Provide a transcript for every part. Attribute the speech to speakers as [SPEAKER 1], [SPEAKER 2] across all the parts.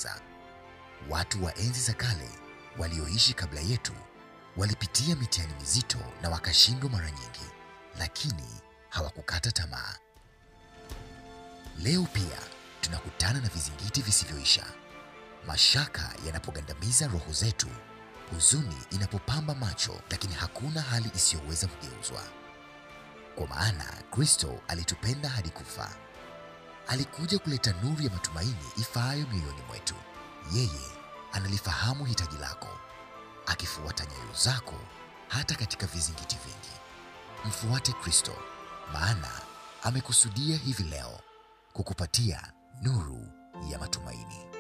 [SPEAKER 1] kushangaza. Watu wa enzi za kale walioishi kabla yetu walipitia mitihani mizito na wakashindwa mara nyingi, lakini hawakukata tamaa. Leo pia tunakutana na vizingiti visivyoisha. Mashaka yanapogandamiza roho zetu, huzuni inapopamba macho, lakini hakuna hali isiyoweza kugeuzwa. Kwa maana Kristo alitupenda hadi kufa. Alikuja kuleta nuru ya matumaini ifaayo mioyoni mwetu. Yeye analifahamu hitaji lako, akifuata nyayo zako hata katika vizingiti vingi. Mfuate Kristo, maana amekusudia hivi leo kukupatia nuru ya matumaini.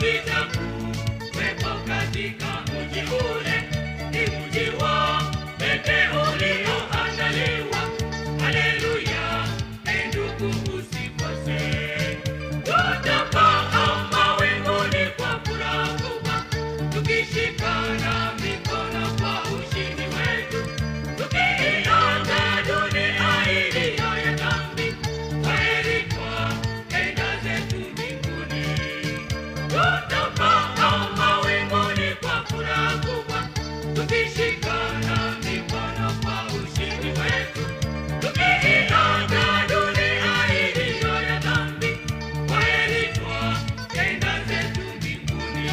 [SPEAKER 2] vitakuwepo katika mji ule, ni mji wa pekee ulioandaliwa. Haleluya, ndugu usikose. Tutapaa mawinguni kwa furaha kubwa, tukishikana mikono kwa ushindi wetu, tukiiaga dunia iliyo ya dhambi. Heri twaenda zetu mbinguni. Tutapaa mawinguni kwa furaha kubwa, tukishikana mikono kwa ushindi wetu, tukiiaga dunia iliyo ya dhambi. Heri twaenda zetu mbinguni.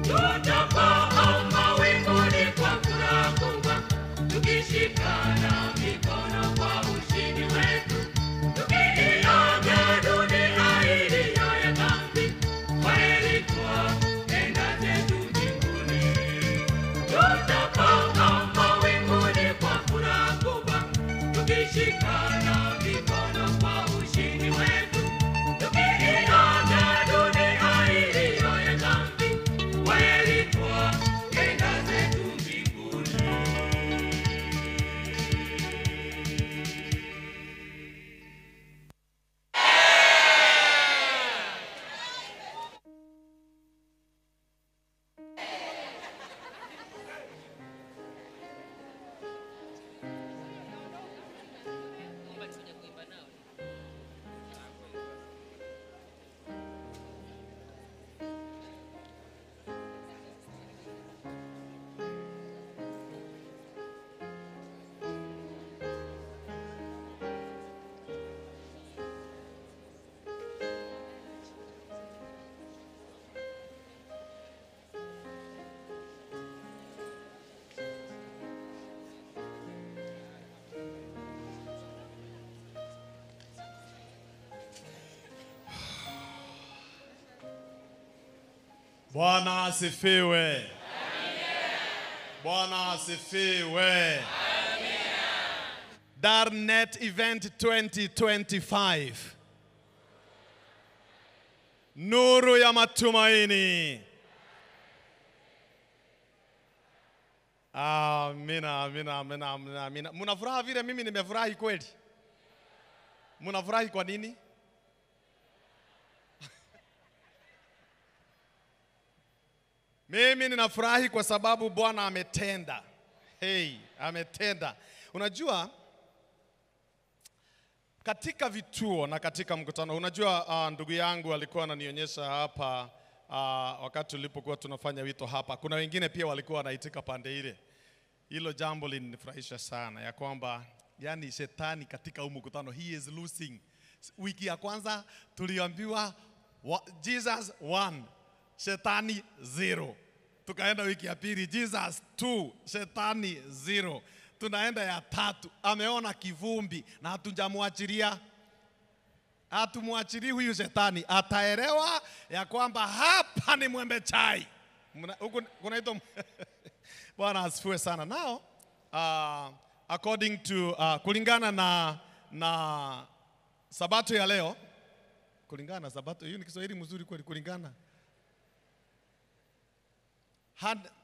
[SPEAKER 2] Tutapaa mawinguni kwa furaha kubwa, tukishikana mikono kwa ushindi wetu, tukiiaga dunia iliyo ya dhambi. Heri twaenda zetu mbinguni. Tutapaa mawinguni kwa furaha kubwa, tukishikana mikono kwa ushindi wetu, tukiiaga dunia iliyo ya dhambi. Heri twaenda zetu mbinguni.
[SPEAKER 3] Bwana asifiwe. Bwana asifiwe. Darnet Event 2025. Nuru ya matumaini. Amina, amina, amina, amina, amina. Mnafurahi vile mimi nimefurahi kweli? Mnafurahi kwa nini? Mimi ninafurahi kwa sababu Bwana ametenda. Hey, ametenda. Unajua katika vituo na katika mkutano, unajua ndugu yangu alikuwa ananionyesha hapa wakati tulipokuwa tunafanya wito hapa. Kuna wengine pia walikuwa wanaitika pande ile. Hilo jambo linifurahisha sana ya kwamba yani shetani katika huu mkutano he is losing. Wiki ya kwanza tuliambiwa Jesus 1, shetani 0. Tukaenda wiki ya pili Jesus 2, shetani 0. Tunaenda ya 3, ameona kivumbi na hatujamwachilia. Hatumwachili huyu shetani, ataelewa ya kwamba hapa ni mwembe chai. Kuna ito Bwana asifiwe sana. Now according to kulingana na sabato ya leo, kulingana na sabato, hiyo ni Kiswahili mzuri kweli, kulingana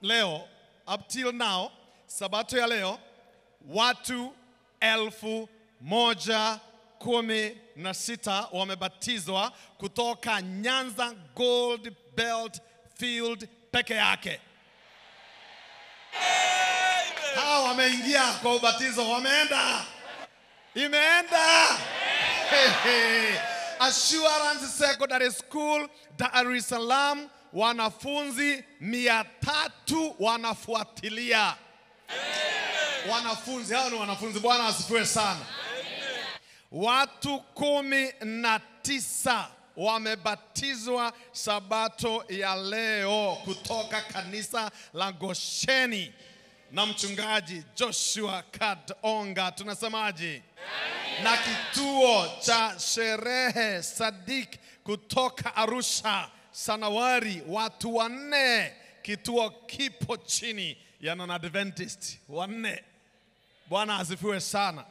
[SPEAKER 3] leo up till now, sabato ya leo watu 1,016 wamebatizwa kutoka Nyanza Gold Belt Field peke yake. Hao wameingia kwa ubatizo, wameenda. Imeenda. Assurance Secondary School, Dar es Salaam, wanafunzi 300 wanafuatilia. Wanafunzi, hao ni wanafunzi. Bwana asifiwe sana. Watu 19 wamebatizwa sabato ya leo kutoka kanisa la Gosheni na mchungaji Joshua Kadonga. Tunasemaje? Na kituo cha sherehe Sadik kutoka Arusha Sanawari, watu 4. Kituo kipo chini ya non-Adventist 4. Bwana asifiwe sana.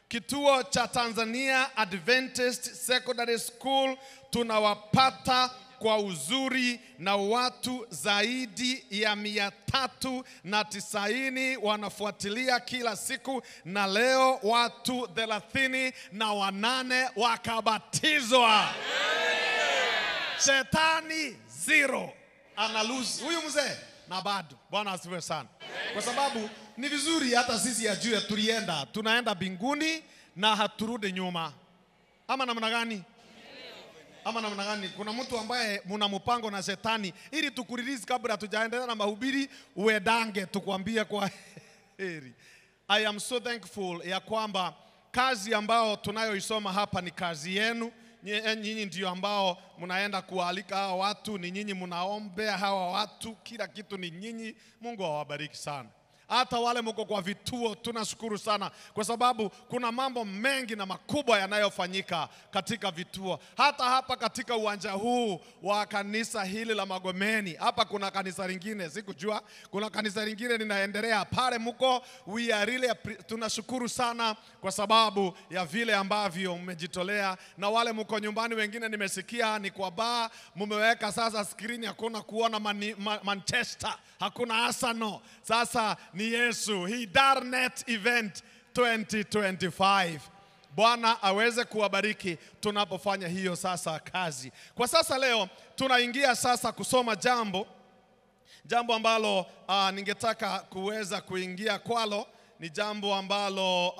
[SPEAKER 3] Kituo cha Tanzania Adventist Secondary School tunawapata kwa uzuri na watu zaidi ya 390 wanafuatilia kila siku, na leo watu 38 wakabatizwa. Shetani 0 analuzi huyu mzee na bado. Bwana asifiwe sana. Kwa sababu ni vizuri hata sisi ajue tunaenda mbinguni na haturudi nyuma. Ama namna gani? Ama namna gani? Kuna mtu ambaye muna mpango na shetani ili tukurilizi kabla tujaendelea na mahubiri uedange tukwambie kwa heri. I am so thankful ya kwamba kazi ambao tunayoisoma hapa ni kazi yenu. Nyinyi ndio ambao mnaenda kualika hawa watu, ni nyinyi mnaombea hawa watu, kila kitu ni nyinyi. Mungu awabariki sana. Hata wale mko kwa vituo tunashukuru sana, kwa sababu kuna mambo mengi na makubwa yanayofanyika katika vituo. Hata hapa katika uwanja huu wa kanisa hili la Magomeni, hapa kuna kanisa lingine sikujua, kuna kanisa lingine linaendelea pale mko. We are really tunashukuru sana kwa sababu ya vile ambavyo mmejitolea. Na wale mko nyumbani wengine nimesikia ni kwa baa mmeweka sasa screen, hakuna kuona Manchester, hakuna Arsenal. Sasa ni Yesu, He Darnet Event 2025. Bwana aweze kuwabariki tunapofanya hiyo sasa kazi. Kwa sasa leo tunaingia sasa kusoma jambo ambalo ningetaka kuweza kuingia kwalo. Ni jambo ambalo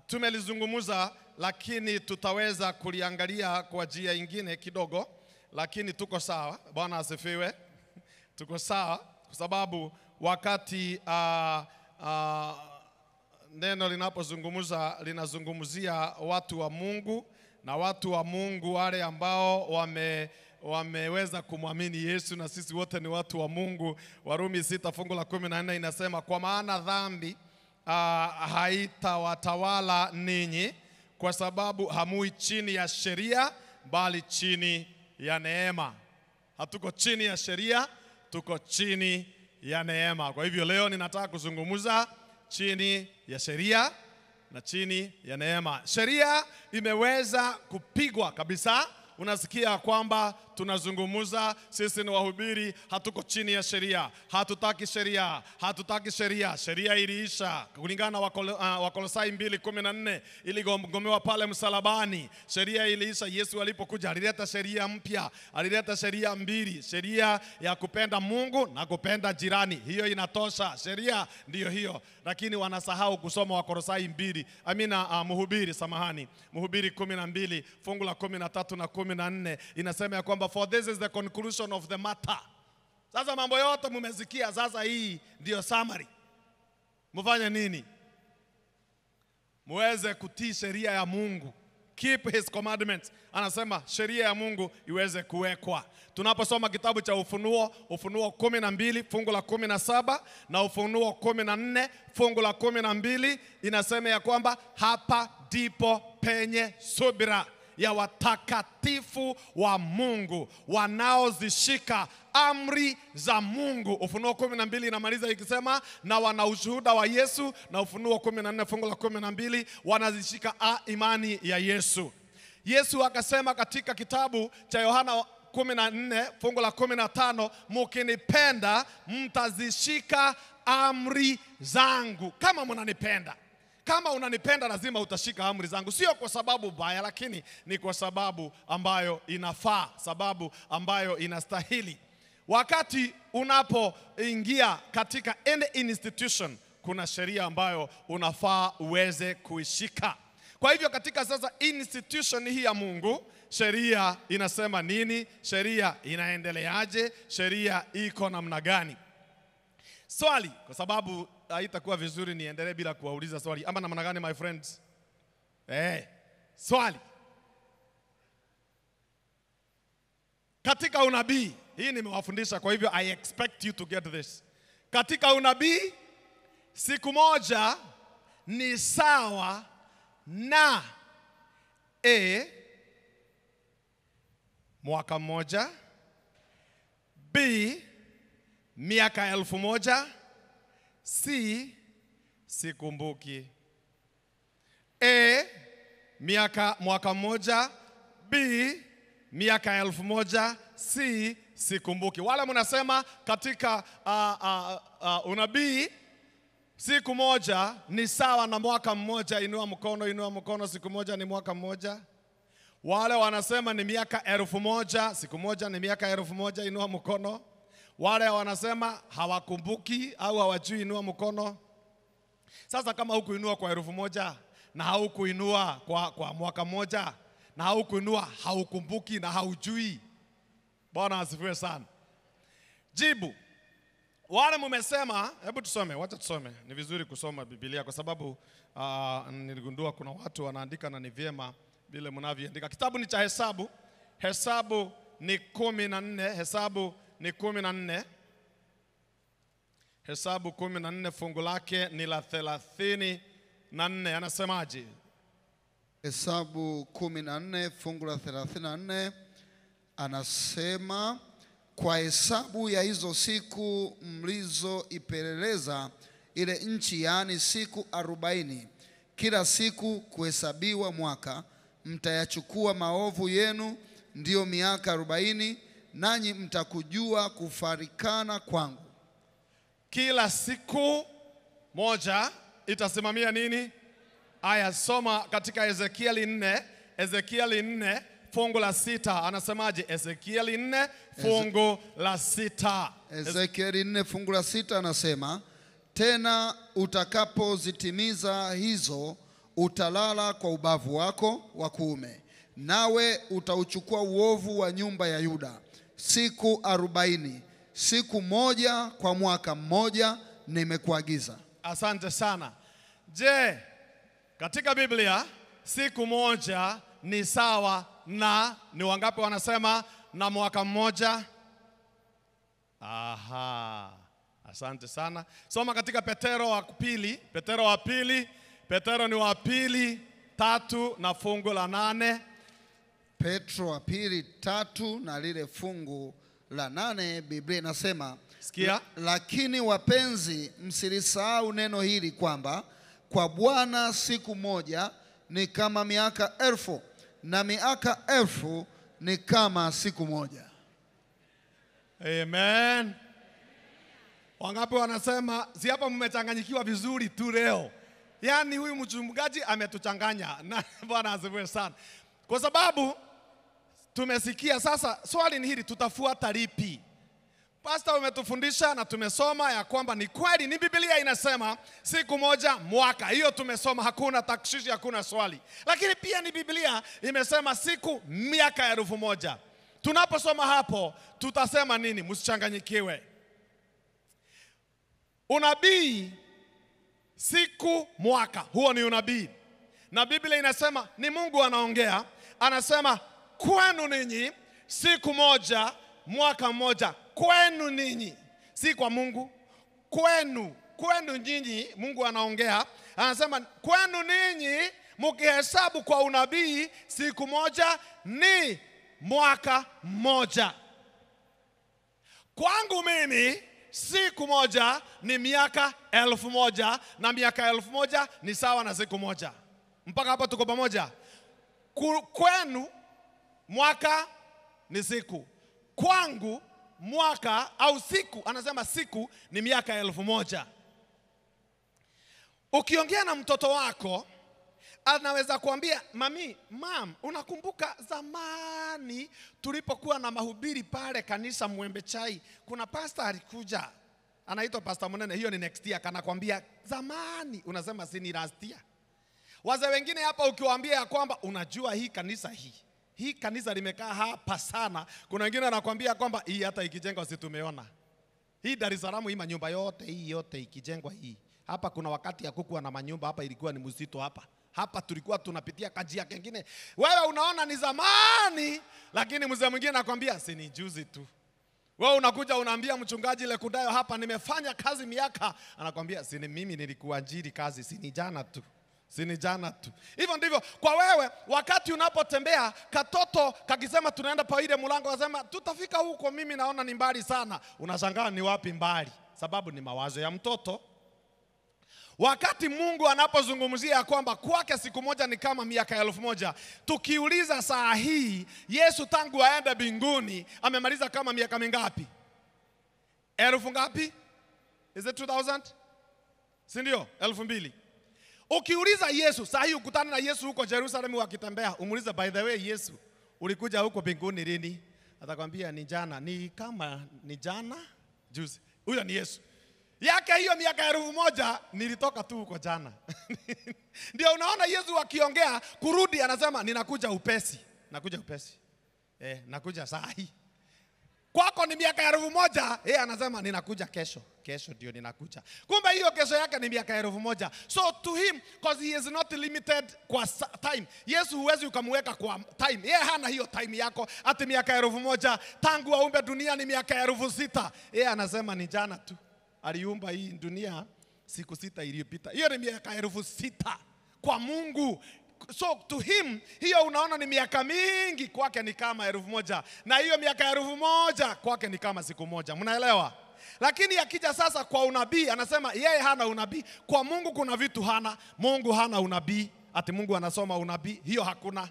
[SPEAKER 3] tumelizungumza, lakini tutaweza kuliangalia kwa njia nyingine kidogo, lakini tuko sawa. Bwana asifiwe. Tuko sawa kwa sababu wakati neno linazungumzia watu wa Mungu, na watu wa Mungu wale ambao wameweza kumwamini Yesu, na sisi wote ni watu wa Mungu. Warumi 6:14 inasema, kwa maana dhambi haitawatawala ninyi, kwa sababu hamui chini ya sheria bali chini ya neema. Hatuko chini ya sheria, tuko chini ya neema. Kwa hivyo leo ninataka kuzungumza chini ya sheria na chini ya neema. Sheria imeweza kupigwa kabisa. Unasikia kwamba tunazungumza, sisi ni wahubiri, hatuko chini ya sheria, hatutaki sheria, hatutaki sheria. Sheria iliisha kulingana na Wakolosai 2:14, iligomewa pale msalabani. Sheria iliisha. Yesu alipokuja alileta sheria mpya, alileta sheria 2, sheria ya kupenda Mungu na kupenda jirani. Hiyo inatosha, sheria ndiyo hiyo. Lakini wanasahau kusoma Wakolosai 2, Mhubiri 12 fungu la 13 na 14 inasema ya kwamba for this is the conclusion of the matter. Sasa mambo yote mumesikia, sasa hii ndio summary. Mfanye nini? Muweze kutii sheria ya Mungu. Keep his commandments. Anasema sheria ya Mungu iweze kuwekwa. Tunaposoma kitabu cha Ufunuo 12 fungu la 17 na Ufunuo 14 fungu la 12 inasema ya kwamba hapa ndipo penye subira ya watakatifu wa Mungu wanaozishika amri za Mungu. Ufunuo 12 inamaliza ikisema na wana ushuhuda wa Yesu, na Ufunuo 14 fungu la 12 wanazishika imani ya Yesu. Yesu akasema katika kitabu cha Yohana 14 fungu la 15, mkinipenda mtazishika amri zangu. Kama mnanipenda, kama unanipenda lazima utashika amri zangu. Sio kwa sababu baya, lakini ni kwa sababu ambayo inafaa, sababu ambayo inastahili. Wakati unapoingia katika any institution, kuna sheria ambayo unafaa uweze kuishika. Kwa hivyo katika sasa institution hii ya Mungu, sheria inasema nini? Sheria inaendeleaje? Sheria iko namna gani? Swali, kwa sababu haitakuwa vizuri niendelee bila kuwauliza swali. Ama namna gani my friends? Swali. Katika unabii, hii nimewafundisha kwa hivyo I expect you to get this. Katika unabii, siku moja ni sawa na mwaka mmoja, B miaka 1000, C sikumbuki. Mwaka mmoja, B miaka 1000, C sikumbuki. Wale mnasema katika unabii siku moja ni sawa na mwaka mmoja, inua mkono, siku moja ni mwaka mmoja. Wale wanasema ni miaka 1000, siku moja ni miaka 1000, inua mkono. Wale wanasema hawakumbuki au hawajui, inua mkono. Sasa kama hukuinua kwa 1000 na haukuinua kwa mwaka mmoja na haukuinua, haukumbuki na haujui. Bwana asifiwe sana. Jibu. Wale mmesema, hebu tusome, wacha tusome. Ni vizuri kusoma Biblia kwa sababu niligundua kuna watu wanaandika na ni vyema vile mnavyoandika. Kitabu ni cha Hesabu. Hesabu ni 14, Hesabu ni 14. Hesabu 14 fungu lake ni la 34. Anasemaje?
[SPEAKER 4] Hesabu 14 fungu la 34 anasema, kwa hesabu ya hizo siku mlizoipeleleza ile nchi, yaani siku 40, kila siku kuhesabiwa mwaka, mtayachukua maovu yenu, ndiyo miaka 40, nanyi mtakujua kufarikana kwangu.
[SPEAKER 3] Kila siku moja itasimamia nini? Aya, soma katika Ezekieli 4, Ezekieli 4 fungu la 6. Anasemaje? Ezekieli 4 fungu la 6.
[SPEAKER 4] Ezekieli 4 fungu la 6 anasema, tena utakapozitimiza hizo, utalala kwa ubavu wako wa kuume, nawe utauchukua uovu wa nyumba ya Yuda siku 40, siku moja kwa mwaka mmoja nimekuagiza.
[SPEAKER 3] Asante sana. Je, katika Biblia siku moja ni sawa na ni wangapi wanasema na mwaka mmoja? Aha. Asante sana. Soma katika Petero wa pili, Petero ni wa pili 3 na fungu la 8.
[SPEAKER 4] Petro wa pili 3 na lile fungu la 8, Biblia inasema,
[SPEAKER 3] sikia,
[SPEAKER 4] lakini wapenzi, msilisahau neno hili kwamba kwa Bwana siku moja ni kama miaka 1000 na miaka 1000 ni kama siku moja.
[SPEAKER 3] Amen. Wangapi wanasema si hapa mmechanganyikiwa vizuri tu leo? Yaani huyu mchungaji ametuchanganya. Na Bwana asifiwe sana. Kwa sababu tumesikia. Sasa swali ni hili, tutafuata lipi? Pastor umetufundisha na tumesoma ya kwamba ni kweli, ni Biblia inasema siku moja mwaka. Hiyo tumesoma, hakuna takshishi, hakuna swali. Lakini pia ni Biblia imesema siku miaka 1000. Tunaposoma hapo tutasema nini? Msichanganyikiwe. Unabii siku mwaka, huo ni unabii. Na Biblia inasema ni Mungu anaongea, anasema kwenu ninyi siku moja mwaka mmoja. Kwenu ninyi, si kwa Mungu. Kwenu nyinyi, Mungu anaongea, anasema kwenu ninyi mkihesabu kwa unabii siku moja ni mwaka mmoja. Kwangu mimi siku moja ni miaka 1000 na miaka 1000 ni sawa na siku moja. Mpaka hapo tuko pamoja? Kwenu mwaka ni siku, kwangu mwaka au siku, anasema siku ni miaka 1000. Ukiongea na mtoto wako anaweza kuambia, mam, unakumbuka zamani tulipokuwa na mahubiri pale kanisa Mwembe Chai, kuna pastor alikuja anaitwa Pastor Munene, hiyo ni next year. Kana kwambia zamani, unasema si ni last year. Wazee wengine hapa ukiwaambia ya kwamba unajua hii kanisa limekaa hapa sana, kuna wengine anakuambia kwamba hii hata ikijengwa si tumeona. Hii Dar es Salaam hii manyumba yote ikijengwa hii Hapa kuna wakati ya kukuwa na manyumba, hapa ilikuwa ni mzito hapa. Hapa tulikuwa tunapitia kajia kengine. Wewe unaona ni zamani, lakini mzee mwingine anakuambia si ni juzi tu. Wewe unakuja unaambia mchungaji Lekudayo hapa nimefanya kazi miaka, anakuambia si ni mimi nilikuajiri kazi, si ni jana tu. Si ni jana tu. Hivyo ndivyo kwa wewe wakati unapotembea katoto kakisema tunaenda pa ile mlango wasema tutafika huko, mimi naona ni mbali sana. Unashangaa ni wapi mbali? Sababu ni mawazo ya mtoto. Wakati Mungu anapozungumzia kwamba kwake siku moja ni kama miaka 1000, tukiuliza saa hii Yesu tangu aende mbinguni amemaliza kama miaka mingapi? 1000 ngapi? Is it 2000? Si ndio? 2000. Ukiuliza Yesu, saa hii ukutana na Yesu huko Jerusalem wakitembea, umuulize by the way Yesu, ulikuja huko mbinguni lini? Atakwambia ni jana. Ni kama ni jana juzi. Huyo ni Yesu. Yake hiyo miaka 1000 nilitoka tu huko jana. Ndio unaona Yesu akiongea kurudi anasema ninakuja upesi. Nakuja upesi. Nakuja saa hii. Kwako ni miaka 1000, yeye anasema ninakuja kesho. Kesho ndio ninakuja. Kumbe hiyo kesho yake ni miaka 1000. So to him, because he is not limited kwa time. Yesu huwezi ukamweka kwa time. Yeye hana hiyo time yako ati miaka 1000, tangu aumbe dunia ni miaka 6000. Yeye anasema ni jana tu. Aliumba hii dunia siku 6 iliyopita. Hiyo ni miaka 6000 kwa Mungu. So to him, hiyo unaona ni miaka mingi, kwake ni kama 1000. Na hiyo miaka 1000 kwake ni kama siku moja. Mnaelewa? Lakini akija sasa kwa unabii, anasema yeye hana unabii. Kwa Mungu kuna vitu hana. Mungu hana unabii. Ati Mungu anasoma unabii, hiyo hakuna.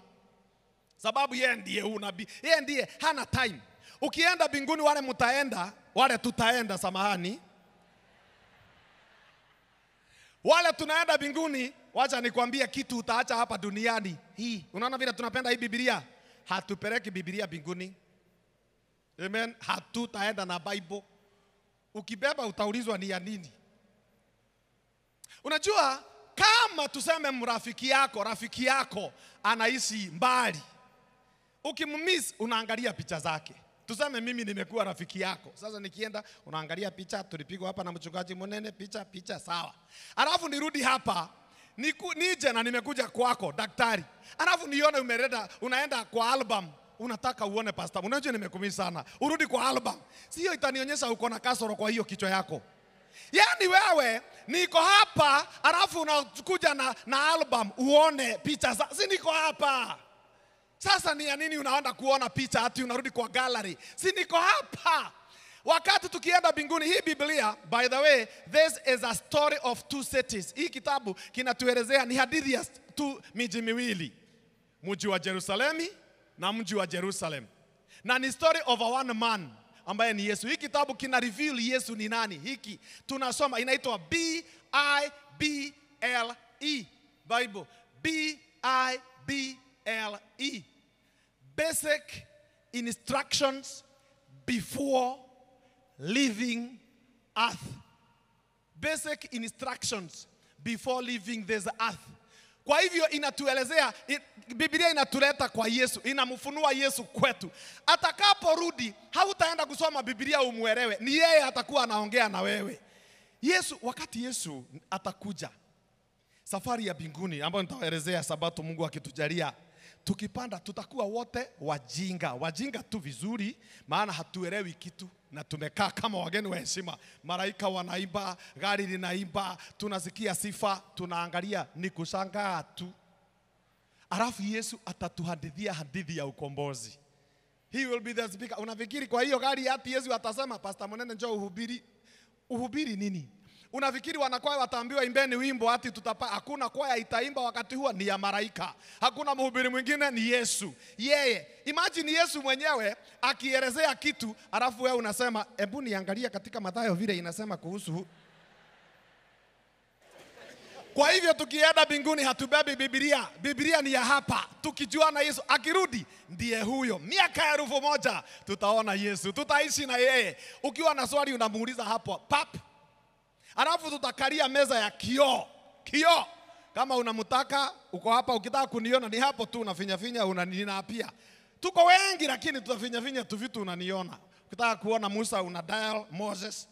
[SPEAKER 3] Sababu yeye ndiye unabii. Yeye ndiye hana time. Ukienda mbinguni wale mtaenda, wale tutaenda samahani. Wale tunaenda mbinguni, wacha nikwambie kitu utaacha hapa duniani. Hii, unaona vile tunapenda hii Biblia? Hatupeleki Biblia mbinguni. Amen. Hatutaenda na Bible. Ukibeba utaulizwa ni ya nini? Unajua kama tuseme rafiki yako anaishi mbali. Ukimmiss unaangalia picha zake. Tuseme mimi nimekuwa rafiki yako. Sasa nikienda unaangalia picha, tulipigwa hapa na mchungaji Munene, picha sawa. Alafu nirudi hapa, nije na nimekuja kwako daktari. Alafu nione unaenda kwa album, unataka uone pastor. Unajua nimekumisi sana. Urudi kwa album. Sio itanionyesha uko na kasoro kwa hiyo kichwa yako. Yaani wewe niko hapa, alafu unakuja na album uone picha si niko hapa. Sasa ni ya nini unaenda kuona picha ati unarudi kwa gallery? Si niko hapa. Wakati tukienda mbinguni, hii Biblia, by the way, this is a story of 2 cities. Hii kitabu kinatuelezea ni hadithi ya 2 miji miwili. Mji wa Yerusalemu na mji wa Jerusalem. Na ni story of a one man ambaye ni Yesu. Hii kitabu kina reveal Yesu ni nani. Hiki tunasoma inaitwa B-I-B-L-E. Bible. B-I-B-L-E. Basic instructions before leaving earth. Basic instructions before leaving this earth. Kwa hivyo inatuelezea, Biblia inatuleta kwa Yesu, inamfunua Yesu kwetu. Atakaporudi, hautaenda kusoma Biblia umuelewe, ni yeye atakuwa anaongea na wewe. Yesu, wakati Yesu atakuja, safari ya mbinguni ambayo nitawaelezea Sabato Mungu akitujalia, tukipanda tutakuwa wote wajinga tu vizuri, maana hatuelewi kitu na tumekaa kama wageni wa heshima. Malaika wanaimba, gari linaimba, tunasikia sifa, tunaangalia ni kushangaa tu. Alafu Yesu atatuhadithia hadithi ya ukombozi. He will be the speaker. Unafikiri kwa hiyo gari ati Yesu atasema Pastor Munene njoo uhubiri? Uhubiri nini? Unafikiri wanakwaya wataambiwa imbeni wimbo ati tutapa? Hakuna kwaya itaimba wakati huo, ni ya malaika. Hakuna mhubiri mwingine, ni Yesu. Yeye. Imagine Yesu mwenyewe akielezea kitu, alafu wewe unasema hebu niangalia katika Mathayo vile inasema kuhusu. Kwa hivyo tukienda mbinguni hatubebi Biblia. Biblia ni ya hapa. Tukijua na Yesu akirudi ndiye huyo. Miaka 1000 tutaona Yesu. Tutaishi na yeye. Ukiwa na swali unamuuliza hapo pap. Alafu tutakalia meza ya kioo. Kama unamtaka uko hapa, ukitaka kuniona ni hapo tu, unafinya unanina pia. Tuko wengi lakini tutafinya tu vitu unaniona. Ukitaka kuona Musa una dial Moses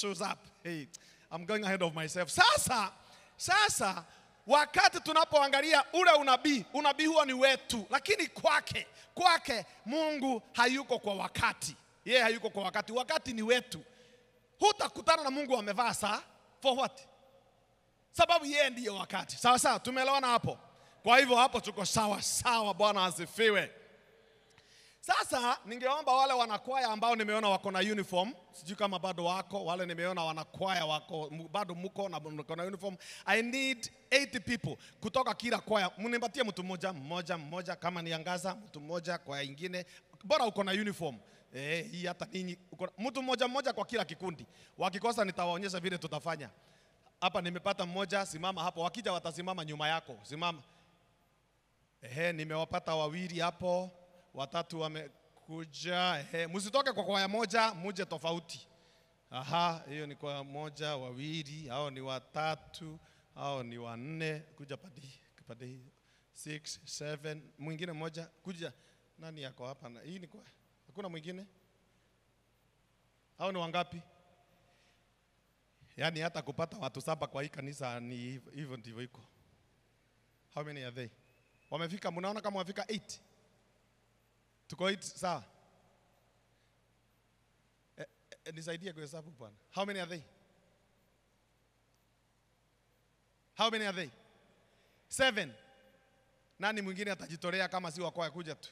[SPEAKER 3] shows up. Hey, I'm going ahead of myself. Sasa wakati tunapoangalia ule unabii huo ni wetu, lakini kwake Mungu hayuko kwa wakati. Yeye hayuko kwa wakati. Wakati ni wetu. Hutakutana na Mungu amevaa saa for what? Sababu yeye ndiye wakati. Sawa, tumeelewana hapo. Kwa hivyo hapo tuko sawa. Bwana asifiwe. Sasa ningeomba wale wanakwaya ambao nimeona wako na uniform, sijui kama bado wako, wale nimeona wanakwaya wako bado mko na uniform. I need 80 people kutoka kila kwaya. Mnipatie mtu mmoja kama niangaza, mtu mmoja kwa ingine. Bora uko na uniform. Hii hata ninyi mtu mmoja kwa kila kikundi. Wakikosa nitawaonyesha vile tutafanya. Hapa nimepata mmoja, simama hapo. Wakija watasimama nyuma yako. Simama. Nimewapata wawili hapo. Watatu wamekuja. Msitoke kwa kwaya moja, muje tofauti. Hiyo ni kwa moja, wawili, hao ni watatu, hao ni wanne. Kuja padi 6, 7, mwingine mmoja. Kuja. Nani yako hapa? Hii ni kwa hakuna mwingine? Hao ni wangapi? Yaani hata kupata watu 7 kwa hii kanisa ni hivyo ndivyo iko. How many are they? Wamefika, mnaona kama wamefika 8? Tuko 8, sawa? Nisaidie kuhesabu bwana. How many are they? 7. Nani mwingine atajitolea kama si wakwaya kuja tu?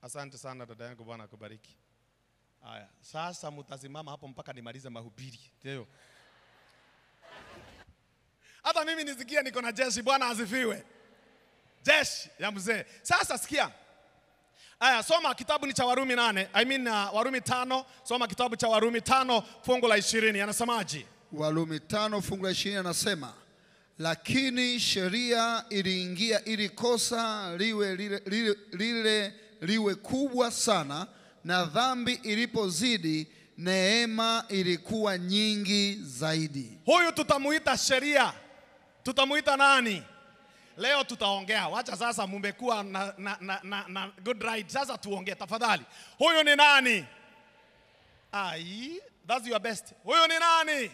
[SPEAKER 3] Asante sana dada yangu, Bwana akubariki. Haya, sasa mtazimama hapo mpaka nimalize mahubiri. Ndio. Hata mimi nisikia niko na jeshi. Bwana asifiwe. Jeshi ya mzee. Sasa sikia. Aya, soma kitabu ni cha Warumi 8. Warumi 5. Soma kitabu cha Warumi 5 fungu la 20. Anasemaje?
[SPEAKER 4] Warumi 5 fungu la 20 anasema, lakini sheria iliingia ili kosa liwe kubwa sana, na dhambi ilipozidi neema ilikuwa nyingi zaidi.
[SPEAKER 3] Huyu tutamuita sheria. Tutamuita nani? Leo tutaongea. Wacha sasa mmekuwa na good ride. Sasa tuongee tafadhali. Huyu ni nani? That's your best. Huyu ni nani?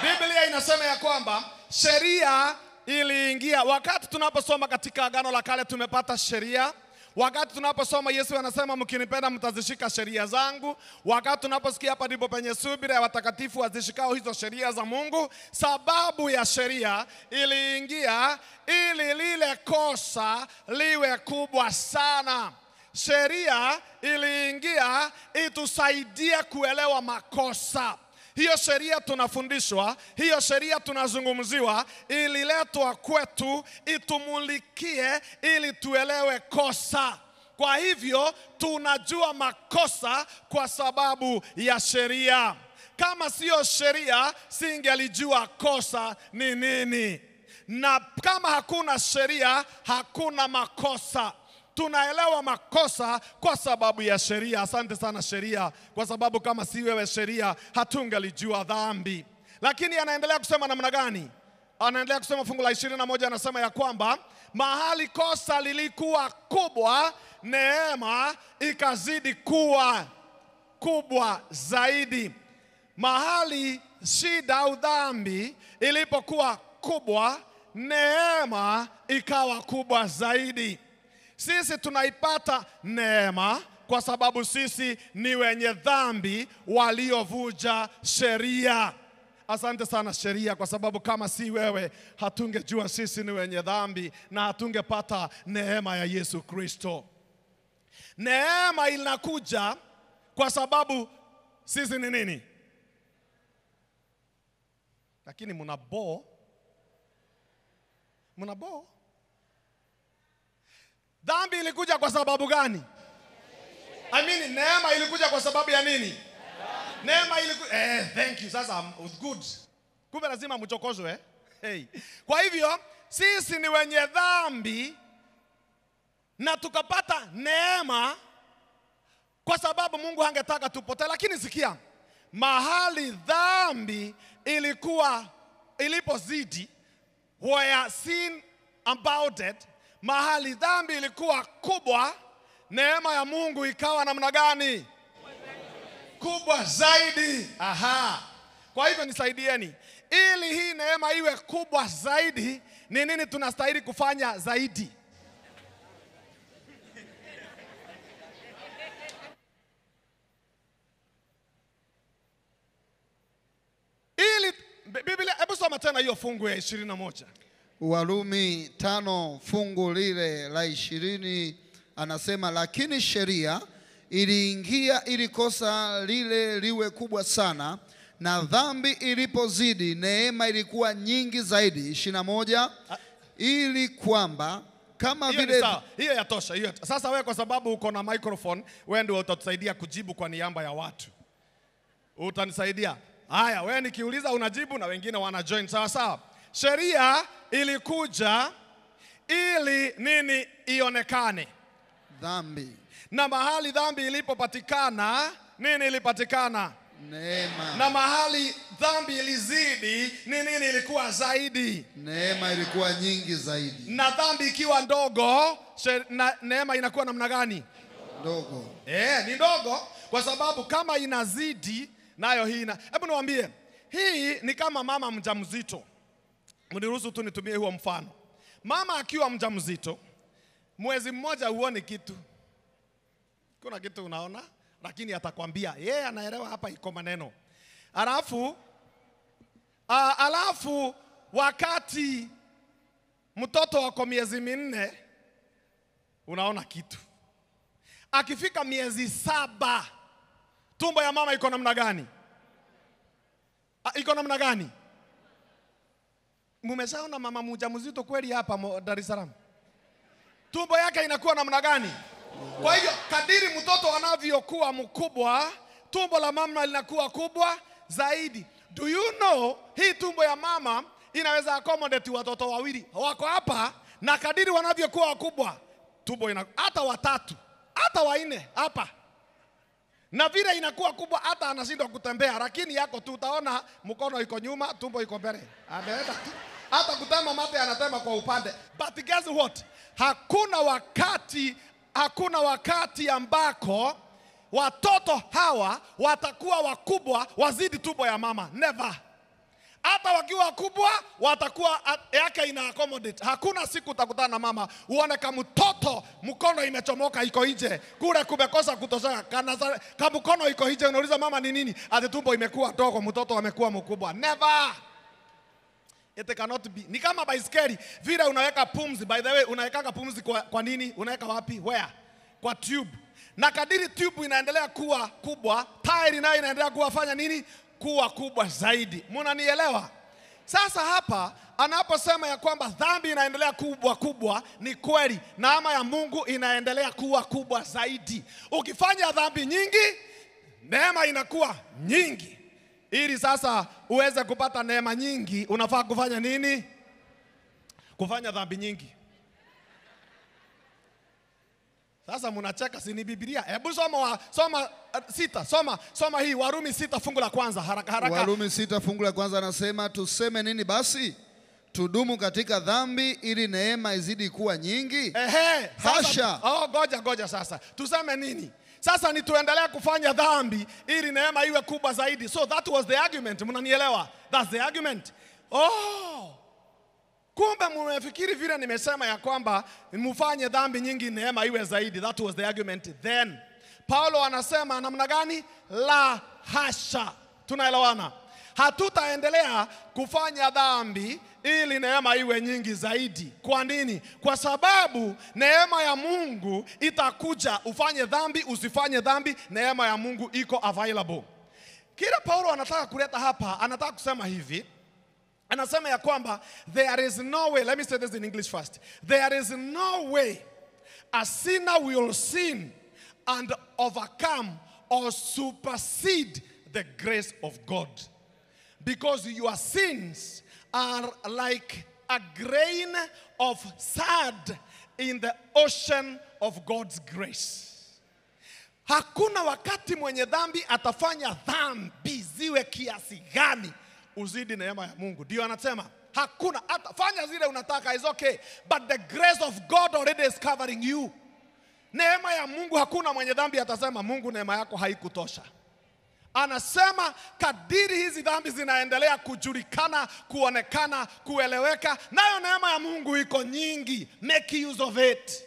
[SPEAKER 3] Biblia inasema ya kwamba sheria iliingia. Wakati tunaposoma katika Agano la Kale tumepata sheria. Wakati tunaposoma Yesu anasema mkinipenda mtazishika sheria zangu. Wakati tunaposikia hapa ndipo penye subira ya watakatifu wazishikao hizo sheria za Mungu. Sababu ya sheria iliingia ili lile kosa liwe kubwa sana. Sheria iliingia itusaidie kuelewa makosa. Hiyo sheria tunafundishwa, hiyo sheria tunazungumziwa, ililetwa kwetu itumulikie ili tuelewe kosa. Kwa hivyo tunajua makosa kwa sababu ya sheria. Kama sio sheria, singelijua kosa ni nini. Na kama hakuna sheria, hakuna makosa. Tunaelewa makosa kwa sababu ya sheria. Asante sana sheria, kwa sababu kama si wewe sheria hatungelijua dhambi. Lakini anaendelea kusema namna gani? Anaendelea kusema fungu la 21 anasema ya kwamba mahali kosa lilikuwa kubwa, neema ikazidi kuwa kubwa zaidi. Mahali shida au dhambi ilipokuwa kubwa, neema ikawa kubwa zaidi. Sisi tunaipata neema kwa sababu sisi ni wenye dhambi waliovuja sheria. Asante sana sheria, kwa sababu kama si wewe hatungejua sisi ni wenye dhambi na hatungepata neema ya Yesu Kristo. Neema inakuja kwa sababu sisi ni nini? Lakini mnabo. Dhambi ilikuja kwa sababu gani? Neema ilikuja kwa sababu ya nini? Neema ilikuja thank you. Sasa good. Kumbe lazima mchokozwe Kwa hivyo sisi ni wenye dhambi na tukapata neema kwa sababu Mungu hangetaka tupotee. Lakini sikia, mahali dhambi ilipozidi, where sin abounded, mahali dhambi ilikuwa kubwa, neema ya Mungu ikawa namna gani? Kubwa zaidi. Kwa hivyo nisaidieni, ili hii neema iwe kubwa zaidi, ni nini tunastahili kufanya zaidi? Ili Biblia, hebu soma tena hiyo fungu ya 21.
[SPEAKER 4] Warumi 5 fungu lile la 20 anasema, lakini sheria iliingia ili kosa lile liwe kubwa sana, na dhambi ilipozidi neema ilikuwa nyingi zaidi. 21, ili kwamba kama vile
[SPEAKER 3] hiyo yatosha hiyo. Sasa wewe kwa sababu uko na microphone, wewe ndio utatusaidia kujibu kwa niaba ya watu. Utanisaidia. Haya, wewe nikiuliza unajibu na wengine wana join, sawa sawa. Sheria ilikuja ili nini? Ionekane
[SPEAKER 4] dhambi.
[SPEAKER 3] Na mahali dhambi ilipopatikana, nini ilipatikana?
[SPEAKER 4] Neema.
[SPEAKER 3] Na mahali dhambi ilizidi, ni nini ilikuwa zaidi?
[SPEAKER 4] Neema ilikuwa nyingi zaidi.
[SPEAKER 3] Na dhambi ikiwa ndogo, neema inakuwa namna gani?
[SPEAKER 4] Ndogo.
[SPEAKER 3] Ni ndogo, kwa sababu kama inazidi nayo hii hebu niwaambie, hii ni kama mama mjamzito. Mniruhusu tu nitumie huo mfano. Mama akiwa mjamzito, mwezi mmoja huoni kitu. Kuna kitu unaona, lakini atakwambia yeye anaelewa hapa iko maneno. Alafu wakati mtoto wako miezi 4 unaona kitu. Akifika miezi 7, tumbo ya mama iko namna gani? Iko namna gani? Mumeshaona mama mjamzito kweli hapa Dar es Salaam? Tumbo yake inakuwa namna gani? Kwa hivyo kadiri mtoto anavyokuwa mkubwa, tumbo la mama linakuwa kubwa zaidi. Do you know hii tumbo ya mama inaweza accommodate watoto wawili wako hapa, na kadiri wanavyokuwa wakubwa tumbo hata 3, hata 4 hapa. Na vile inakuwa kubwa hata anashindwa kutembea, lakini yako tu utaona mkono iko nyuma, tumbo iko mbele. Ameenda tu. Hata kutema mate anatema kwa upande. But guess what? Hakuna wakati ambako watoto hawa watakuwa wakubwa wazidi tumbo ya mama. Never. Hata wakiwa wakubwa watakuwa yake ina accommodate. Hakuna siku utakutana na mama uone kama mtoto mkono imechomoka iko nje, kule kumekosa kutosheka, kama mkono iko nje, unauliza mama ni nini? Ati tumbo imekuwa dogo, mtoto amekuwa mkubwa. Never. It cannot be. Ni kama baiskeli vile unaweka pumzi. By the way, unaweka pumzi kwa nini? Unaweka wapi? Where? Kwa tube. Na kadiri tube inaendelea kuwa kubwa, tire nayo inaendelea kuwafanya nini? Kuwa kubwa zaidi. Mnanielewa? Sasa hapa anaposema ya kwamba dhambi inaendelea kubwa, ni kweli. Neema ya Mungu inaendelea kuwa kubwa zaidi. Ukifanya dhambi nyingi, neema inakuwa nyingi. Ili sasa uweze kupata neema nyingi, unafaa kufanya nini? Kufanya dhambi nyingi. Sasa mnacheka, si ni Biblia? Hebu soma 6, soma hii Warumi 6 fungu la kwanza haraka.
[SPEAKER 4] Warumi 6 fungu la kwanza anasema, tuseme nini basi? Tudumu katika dhambi ili neema izidi kuwa nyingi? Hasha.
[SPEAKER 3] Goja sasa. Tuseme nini? Sasa ni tuendelee kufanya dhambi ili neema iwe kubwa zaidi. So that was the argument. Mnanielewa? That's the argument. Kumbe mmefikiri vile nimesema ya kwamba mfanye dhambi nyingi neema iwe zaidi. That was the argument. Then Paulo anasema namna gani? La hasha. Tunaelewana? Hatutaendelea kufanya dhambi ili neema iwe nyingi zaidi. Kwa nini? Kwa sababu neema ya Mungu itakuja. Ufanye dhambi, usifanye dhambi, neema ya Mungu iko available. Kila Paulo anataka kuleta hapa, anataka kusema hivi. Anasema ya kwamba there is no way, let me say this in English first. There is no way a sinner will sin and overcome or supersede the grace of God. Because your sins are like a grain of sand in the ocean of God's grace. Hakuna wakati mwenye dhambi atafanya dhambi ziwe kiasi gani uzidi neema ya Mungu. Ndio anasema hakuna, atafanya zile unataka is okay, but the grace of God already is covering you. Neema ya Mungu, hakuna mwenye dhambi atasema Mungu neema yako haikutosha. Anasema kadiri hizi dhambi zinaendelea kujulikana, kuonekana, kueleweka, nayo neema ya Mungu iko nyingi. Make use of it.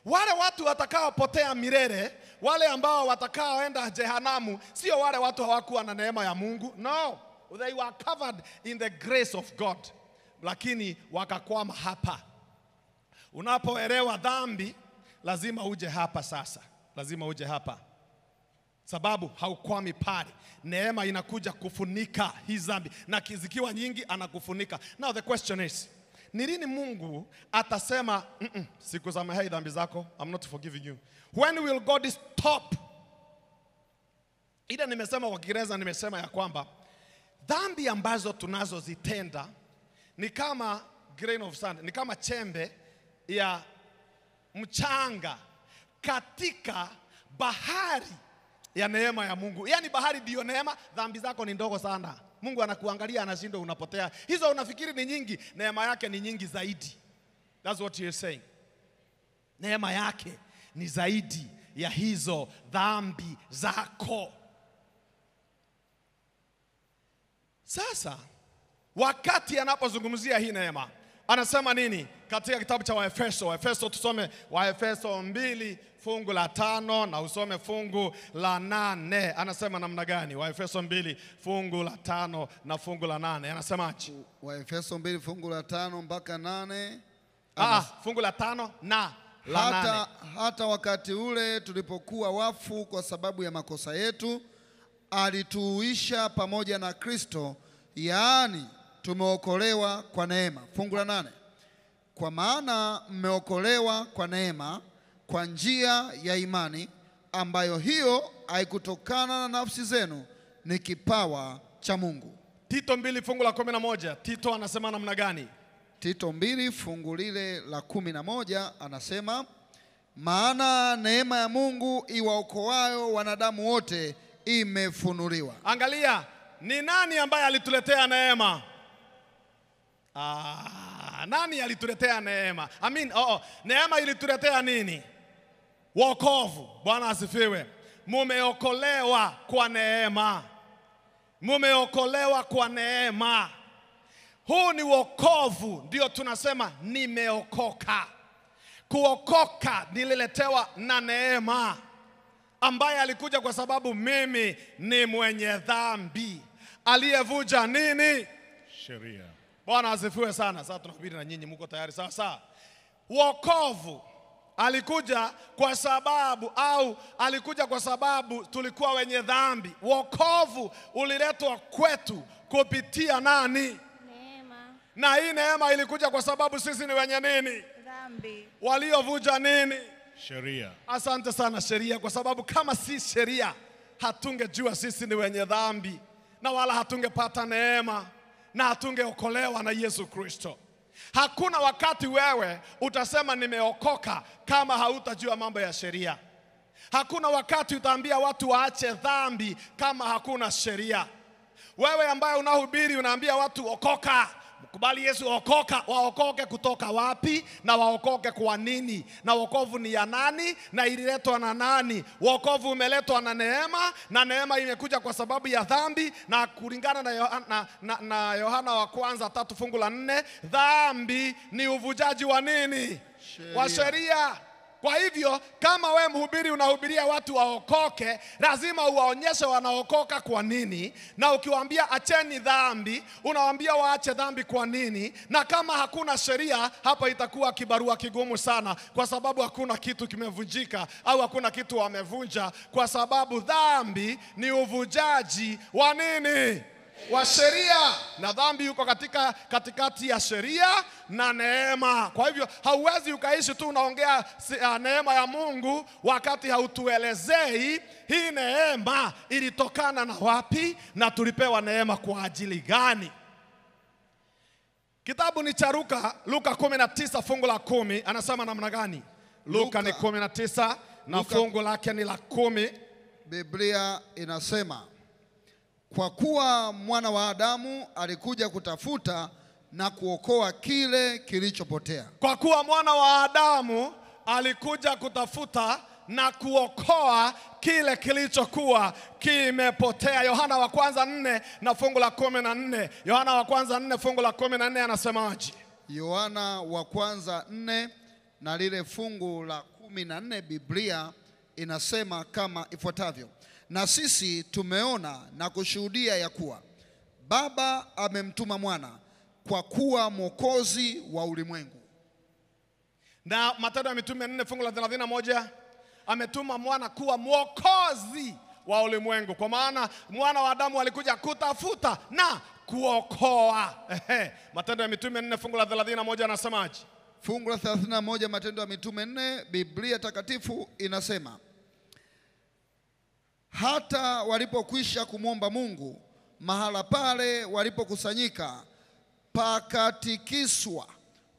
[SPEAKER 3] Wale watu watakaopotea milele, wale ambao watakaoenda jehanamu, sio wale watu hawakuwa na neema ya Mungu. No, they were covered in the grace of God. Lakini wakakwama hapa. Unapoelewa dhambi, lazima uje hapa sasa. Lazima uje hapa. Sababu haukwami pale. Neema inakuja kufunika hizi dhambi, na zikiwa nyingi anakufunika. Now the question is, ni lini Mungu atasema sikusamehei dhambi zako, I'm not forgiving you? When will God stop? Ila nimesema kwa Kiingereza, nimesema ya kwamba dhambi ambazo tunazozitenda ni kama grain of sand, ni kama chembe ya mchanga katika bahari ya neema ya Mungu. Yaani bahari ndio neema, dhambi zako ni ndogo sana. Mungu anakuangalia, anashindwa unapotea. Hizo unafikiri ni nyingi, neema yake ni nyingi zaidi. That's what you're saying. Neema yake ni zaidi ya hizo dhambi zako. Sasa wakati anapozungumzia hii neema, anasema nini? Katika kitabu cha Waefeso, tusome Waefeso 2 fungu la 5 na usome fungu la 8. Anasema namna gani? Waefeso 2 fungu la 5 na fungu la 8. Anasemaje?
[SPEAKER 4] Waefeso 2 fungu la 5 mpaka 8.
[SPEAKER 3] Fungu la 5 na la 8.
[SPEAKER 4] Hata wakati ule tulipokuwa wafu kwa sababu ya makosa yetu, alituuisha pamoja na Kristo, yaani tumeokolewa kwa neema. Fungu la 8. Kwa maana mmeokolewa kwa neema, kwa njia ya imani, ambayo hiyo haikutokana na nafsi zenu, ni kipawa cha Mungu.
[SPEAKER 3] Tito 2 fungu la 11. Tito anasema namna gani?
[SPEAKER 4] Tito 2 fungu lile la 11 anasema, maana neema ya Mungu iwaokoayo wanadamu wote imefunuliwa.
[SPEAKER 3] Angalia, ni nani ambaye alituletea neema? Nani alituletea neema? Neema ilituletea nini? Wokovu. Bwana asifiwe. Mumeokolewa kwa neema. Mumeokolewa kwa neema. Huu ni wokovu, ndio tunasema nimeokoka. Kuokoka nililetewa na neema, ambaye alikuja kwa sababu mimi ni mwenye dhambi, aliyevunja nini? Sheria. Bwana asifiwe sana. Sasa tunahubiri na nyinyi mko tayari sawa sawa? Wokovu alikuja kwa sababu tulikuwa wenye dhambi. Wokovu uliletwa kwetu kupitia nani?
[SPEAKER 5] Neema.
[SPEAKER 3] Na hii neema ilikuja kwa sababu sisi ni wenye nini?
[SPEAKER 5] Dhambi.
[SPEAKER 3] Waliovunja nini?
[SPEAKER 6] Sheria.
[SPEAKER 3] Asante sana, sheria. Kwa sababu kama si sheria, hatungejua sisi ni wenye dhambi, na wala hatungepata neema, na hatungeokolewa na Yesu Kristo. Hakuna wakati wewe utasema nimeokoka kama hautajua mambo ya sheria. Hakuna wakati utaambia watu waache dhambi kama hakuna sheria. Wewe ambaye unahubiri unaambia watu okoka, mkubali Yesu, okoka. Waokoke kutoka wapi? Na waokoke kwa nini? Na wokovu ni ya nani? Na ililetwa na nani? Wokovu umeletwa na neema, na neema imekuja kwa sababu ya dhambi, na kulingana na Yohana wa kwanza 3 fungu la 4, dhambi ni uvujaji wa nini?
[SPEAKER 4] Sheria.
[SPEAKER 3] Wa sheria. Kwa hivyo kama we mhubiri unahubiria watu waokoke, lazima uwaonyeshe wanaokoka kwa nini. Na ukiwaambia acheni dhambi, unawaambia waache dhambi kwa nini. Na kama hakuna sheria, hapa itakuwa kibarua kigumu sana, kwa sababu hakuna kitu kimevunjika au hakuna kitu wamevunja, kwa sababu dhambi ni uvujaji wa nini? Wa sheria. Na dhambi yuko katikati ya sheria na neema. Kwa hivyo hauwezi ukaishi tu unaongea neema ya Mungu wakati hautuelezei hii neema ilitokana na wapi na tulipewa neema kwa ajili gani. Kitabu ni cha Luka 19 fungu la 10. Anasema namna gani? Luka ni 19 na fungu lake ni la 10.
[SPEAKER 4] Biblia inasema, kwa kuwa mwana wa Adamu alikuja kutafuta na kuokoa kile kilichopotea.
[SPEAKER 3] Kwa kuwa mwana wa Adamu alikuja kutafuta na kuokoa kile kilichokuwa kimepotea. Yohana wa kwanza 4 na fungu la 14. Yohana wa kwanza 4 fungu la 14 anasemaje?
[SPEAKER 4] Yohana wa kwanza 4 na lile fungu la 14, Biblia inasema kama ifuatavyo: na sisi tumeona na kushuhudia ya kuwa Baba amemtuma mwana kwa kuwa mwokozi wa ulimwengu.
[SPEAKER 3] Na Matendo ya Mitume 4 fungu la 31, ametuma mwana kuwa mwokozi wa ulimwengu, kwa maana mwana wa Adamu alikuja kutafuta na kuokoa. Matendo ya Mitume 4 fungu la 31 anasemaje?
[SPEAKER 4] Fungu la 31 Matendo ya Mitume 4, Biblia takatifu inasema, hata walipokwisha kumwomba Mungu, mahala pale walipokusanyika pakatikiswa,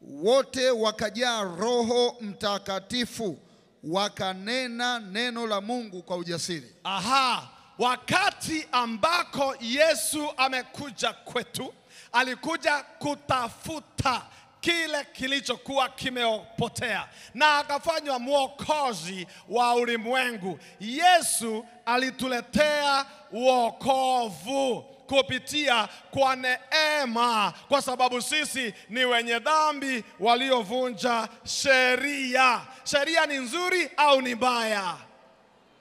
[SPEAKER 4] wote wakajaa Roho Mtakatifu, wakanena neno la Mungu kwa ujasiri.
[SPEAKER 3] Aha, wakati ambako Yesu amekuja kwetu, alikuja kutafuta kile kilichokuwa kimepotea na akafanywa mwokozi wa ulimwengu. Yesu alituletea wokovu kupitia kwa neema, kwa sababu sisi ni wenye dhambi waliovunja sheria. Sheria ni nzuri au ni mbaya?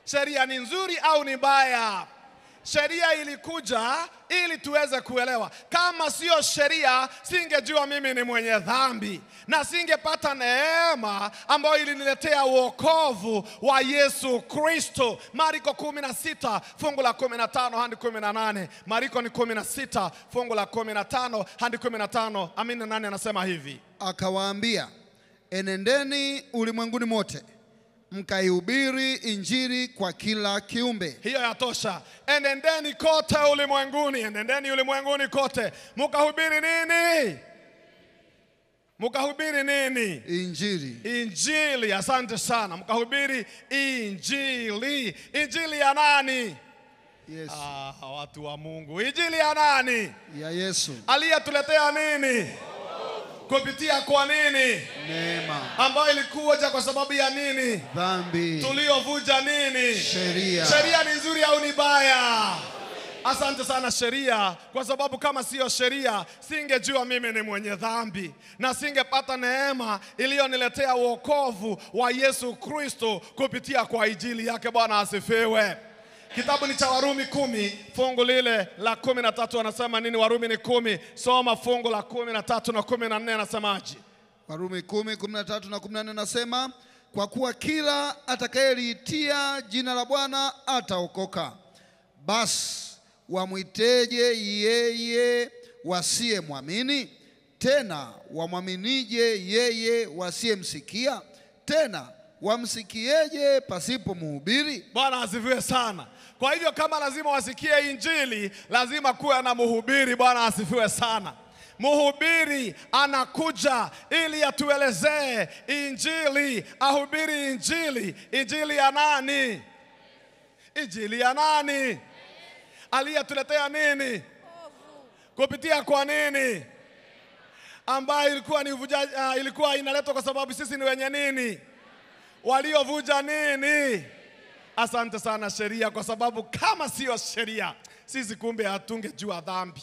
[SPEAKER 3] Sheria ni nzuri au ni mbaya? Sheria ilikuja ili tuweze kuelewa. Kama sio sheria, singejua mimi ni mwenye dhambi na singepata neema ambayo iliniletea wokovu wa Yesu Kristo. Marko 16 fungu la 15 hadi 18. Marko ni 16 fungu la 15 hadi 15. Amina, nani anasema hivi?
[SPEAKER 4] Akawaambia, enendeni ulimwenguni mote, mkaihubiri injili kwa kila kiumbe.
[SPEAKER 3] Hiyo yatosha. Enendeni kote ulimwenguni, enendeni ulimwenguni kote. Mkahubiri nini? Mkahubiri nini?
[SPEAKER 4] Injili.
[SPEAKER 3] Injili, asante sana. Mkahubiri injili. Injili ya nani?
[SPEAKER 4] Yesu.
[SPEAKER 3] Watu wa Mungu. Injili ya nani?
[SPEAKER 4] Ya Yesu.
[SPEAKER 3] Aliyetuletea nini? Kupitia kwa nini?
[SPEAKER 4] Neema.
[SPEAKER 3] Ambayo ilikuja kwa sababu ya nini?
[SPEAKER 4] Dhambi.
[SPEAKER 3] Tuliovuja nini?
[SPEAKER 4] Sheria.
[SPEAKER 3] Sheria ni nzuri au ni baya? Asante sana sheria, kwa sababu kama sio sheria singejua mimi ni mwenye dhambi na singepata neema iliyoniletea wokovu wa Yesu Kristo kupitia kwa injili yake. Bwana asifiwe. Kitabu ni cha Warumi 10 fungu lile la 13 anasema nini? Warumi ni 10, soma fungu la 13 na 14 anasemaje?
[SPEAKER 4] Warumi 10:13 na 14 nasema, kwa kuwa kila atakayeliitia jina la Bwana ataokoka. Basi wamwiteje yeye wasiyemwamini? Tena wamwaminije yeye wasiyemsikia? Tena wamsikieje pasipo mhubiri?
[SPEAKER 3] Bwana asifiwe sana. Kwa hivyo kama lazima wasikie injili, lazima kuwe na mhubiri. Bwana asifiwe sana. Mhubiri anakuja ili atuelezee injili, ahubiri injili. Injili ya nani? Injili ya nani? Aliyetuletea nini? Kupitia kwa nini? Ambayo ilikuwa ni ilikuwa inaletwa kwa sababu sisi ni wenye nini? Waliovuja nini? Asante sana sheria, kwa sababu kama sio sheria sisi kumbe hatungejua dhambi.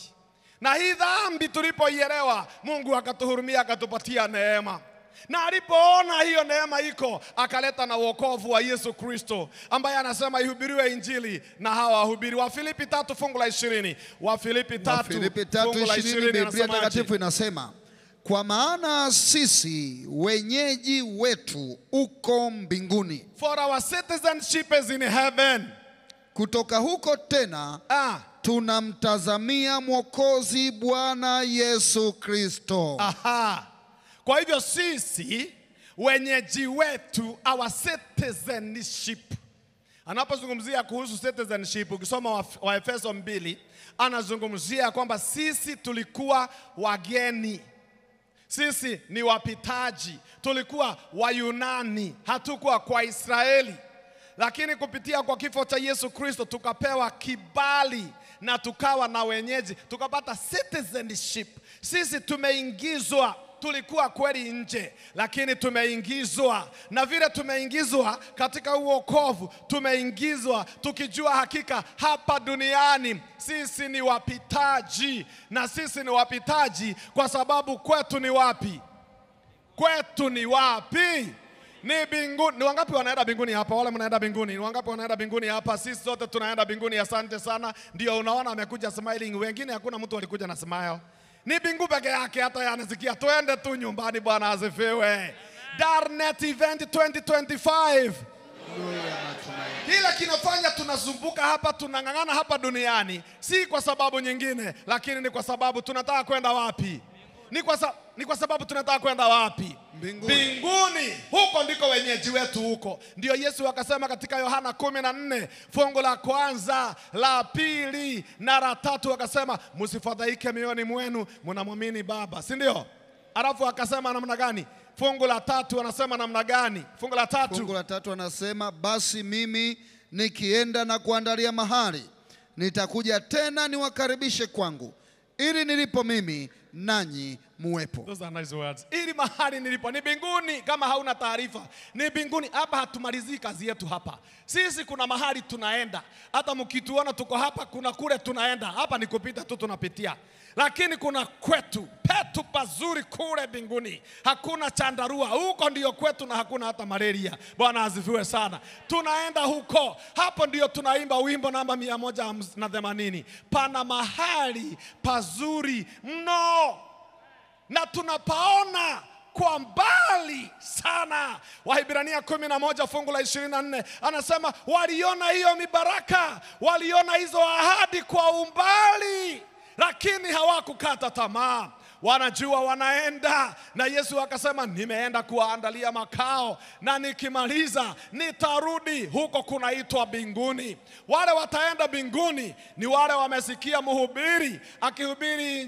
[SPEAKER 3] Na hii dhambi tulipoielewa, Mungu akatuhurumia, akatupatia neema. Na alipoona hiyo neema iko, akaleta na wokovu wa Yesu Kristo, ambaye anasema ihubiriwe injili na hawa wahubiri. Wafilipi 3 fungu la 20. Wafilipi 3 fungu la 20
[SPEAKER 4] Biblia takatifu inasema, kwa maana sisi wenyeji wetu uko mbinguni.
[SPEAKER 3] For our citizenship is in heaven.
[SPEAKER 4] Kutoka huko tena tunamtazamia Mwokozi Bwana Yesu Kristo.
[SPEAKER 3] Aha. Kwa hivyo sisi wenyeji wetu, our citizenship. Anapozungumzia kuhusu citizenship, ukisoma wa Efeso 2, anazungumzia kwamba sisi tulikuwa wageni. Sisi ni wapitaji, tulikuwa Wayunani, hatukuwa kwa Israeli. Lakini kupitia kwa kifo cha Yesu Kristo tukapewa kibali na tukawa na wenyeji, tukapata citizenship. Sisi tumeingizwa, tulikuwa kweli nje, lakini tumeingizwa, na vile tumeingizwa katika uokovu, tumeingizwa tukijua hakika hapa duniani sisi ni wapitaji, na sisi ni wapitaji kwa sababu kwetu ni wapi? Kwetu ni wapi? Ni mbinguni. Ni wangapi wanaenda mbinguni hapa? Wale mnaenda mbinguni. Ni wangapi wanaenda mbinguni hapa? Sisi sote tunaenda mbinguni. Asante sana. Ndio unaona amekuja smiling. Wengine hakuna mtu alikuja na smile. Ni mbingu peke yake, hata yanasikia tuende tu nyumbani. Bwana asifiwe. Darnet Event 2025. Kila kinafanya tunazumbuka hapa, tunang'ang'ana hapa duniani, si kwa sababu nyingine, lakini ni kwa sababu tunataka kwenda wapi? Ni kwa sababu tunataka kwenda wapi? Mbinguni. Huko ndiko wenyeji wetu huko. Ndio Yesu akasema katika Yohana 14 fungu la kwanza, la pili na la tatu, akasema msifadhaike mioyoni mwenu, mnamwamini Baba, si ndio? Alafu akasema namna gani? Fungu la tatu anasema namna gani? Fungu la tatu
[SPEAKER 4] anasema basi mimi nikienda na kuandalia mahali, nitakuja tena niwakaribishe kwangu, ili nilipo mimi nanyi muwepo.
[SPEAKER 3] Those are nice words. Ili mahali nilipo ni mbinguni. Kama hauna taarifa, ni mbinguni. Hapa hatumalizii kazi yetu hapa. Sisi kuna mahali tunaenda. Hata mkituona tuko hapa, kuna kule tunaenda. Hapa ni kupita tu tunapitia. Lakini kuna kwetu, petu pazuri kule mbinguni. Hakuna chandarua. Huko ndio kwetu na hakuna hata malaria. Bwana asifiwe sana. Tunaenda huko. Hapo ndio tunaimba wimbo namba 180. Pana mahali pazuri mno, na tunapaona kwa mbali sana. Waebrania 11 fungu la 24 anasema waliona hiyo mibaraka, waliona hizo ahadi kwa umbali, lakini hawakukata tamaa. Wanajua wanaenda, na Yesu akasema nimeenda kuwaandalia makao, na nikimaliza nitarudi. Huko kunaitwa mbinguni. Wale wataenda mbinguni ni wale wamesikia mhubiri akihubiri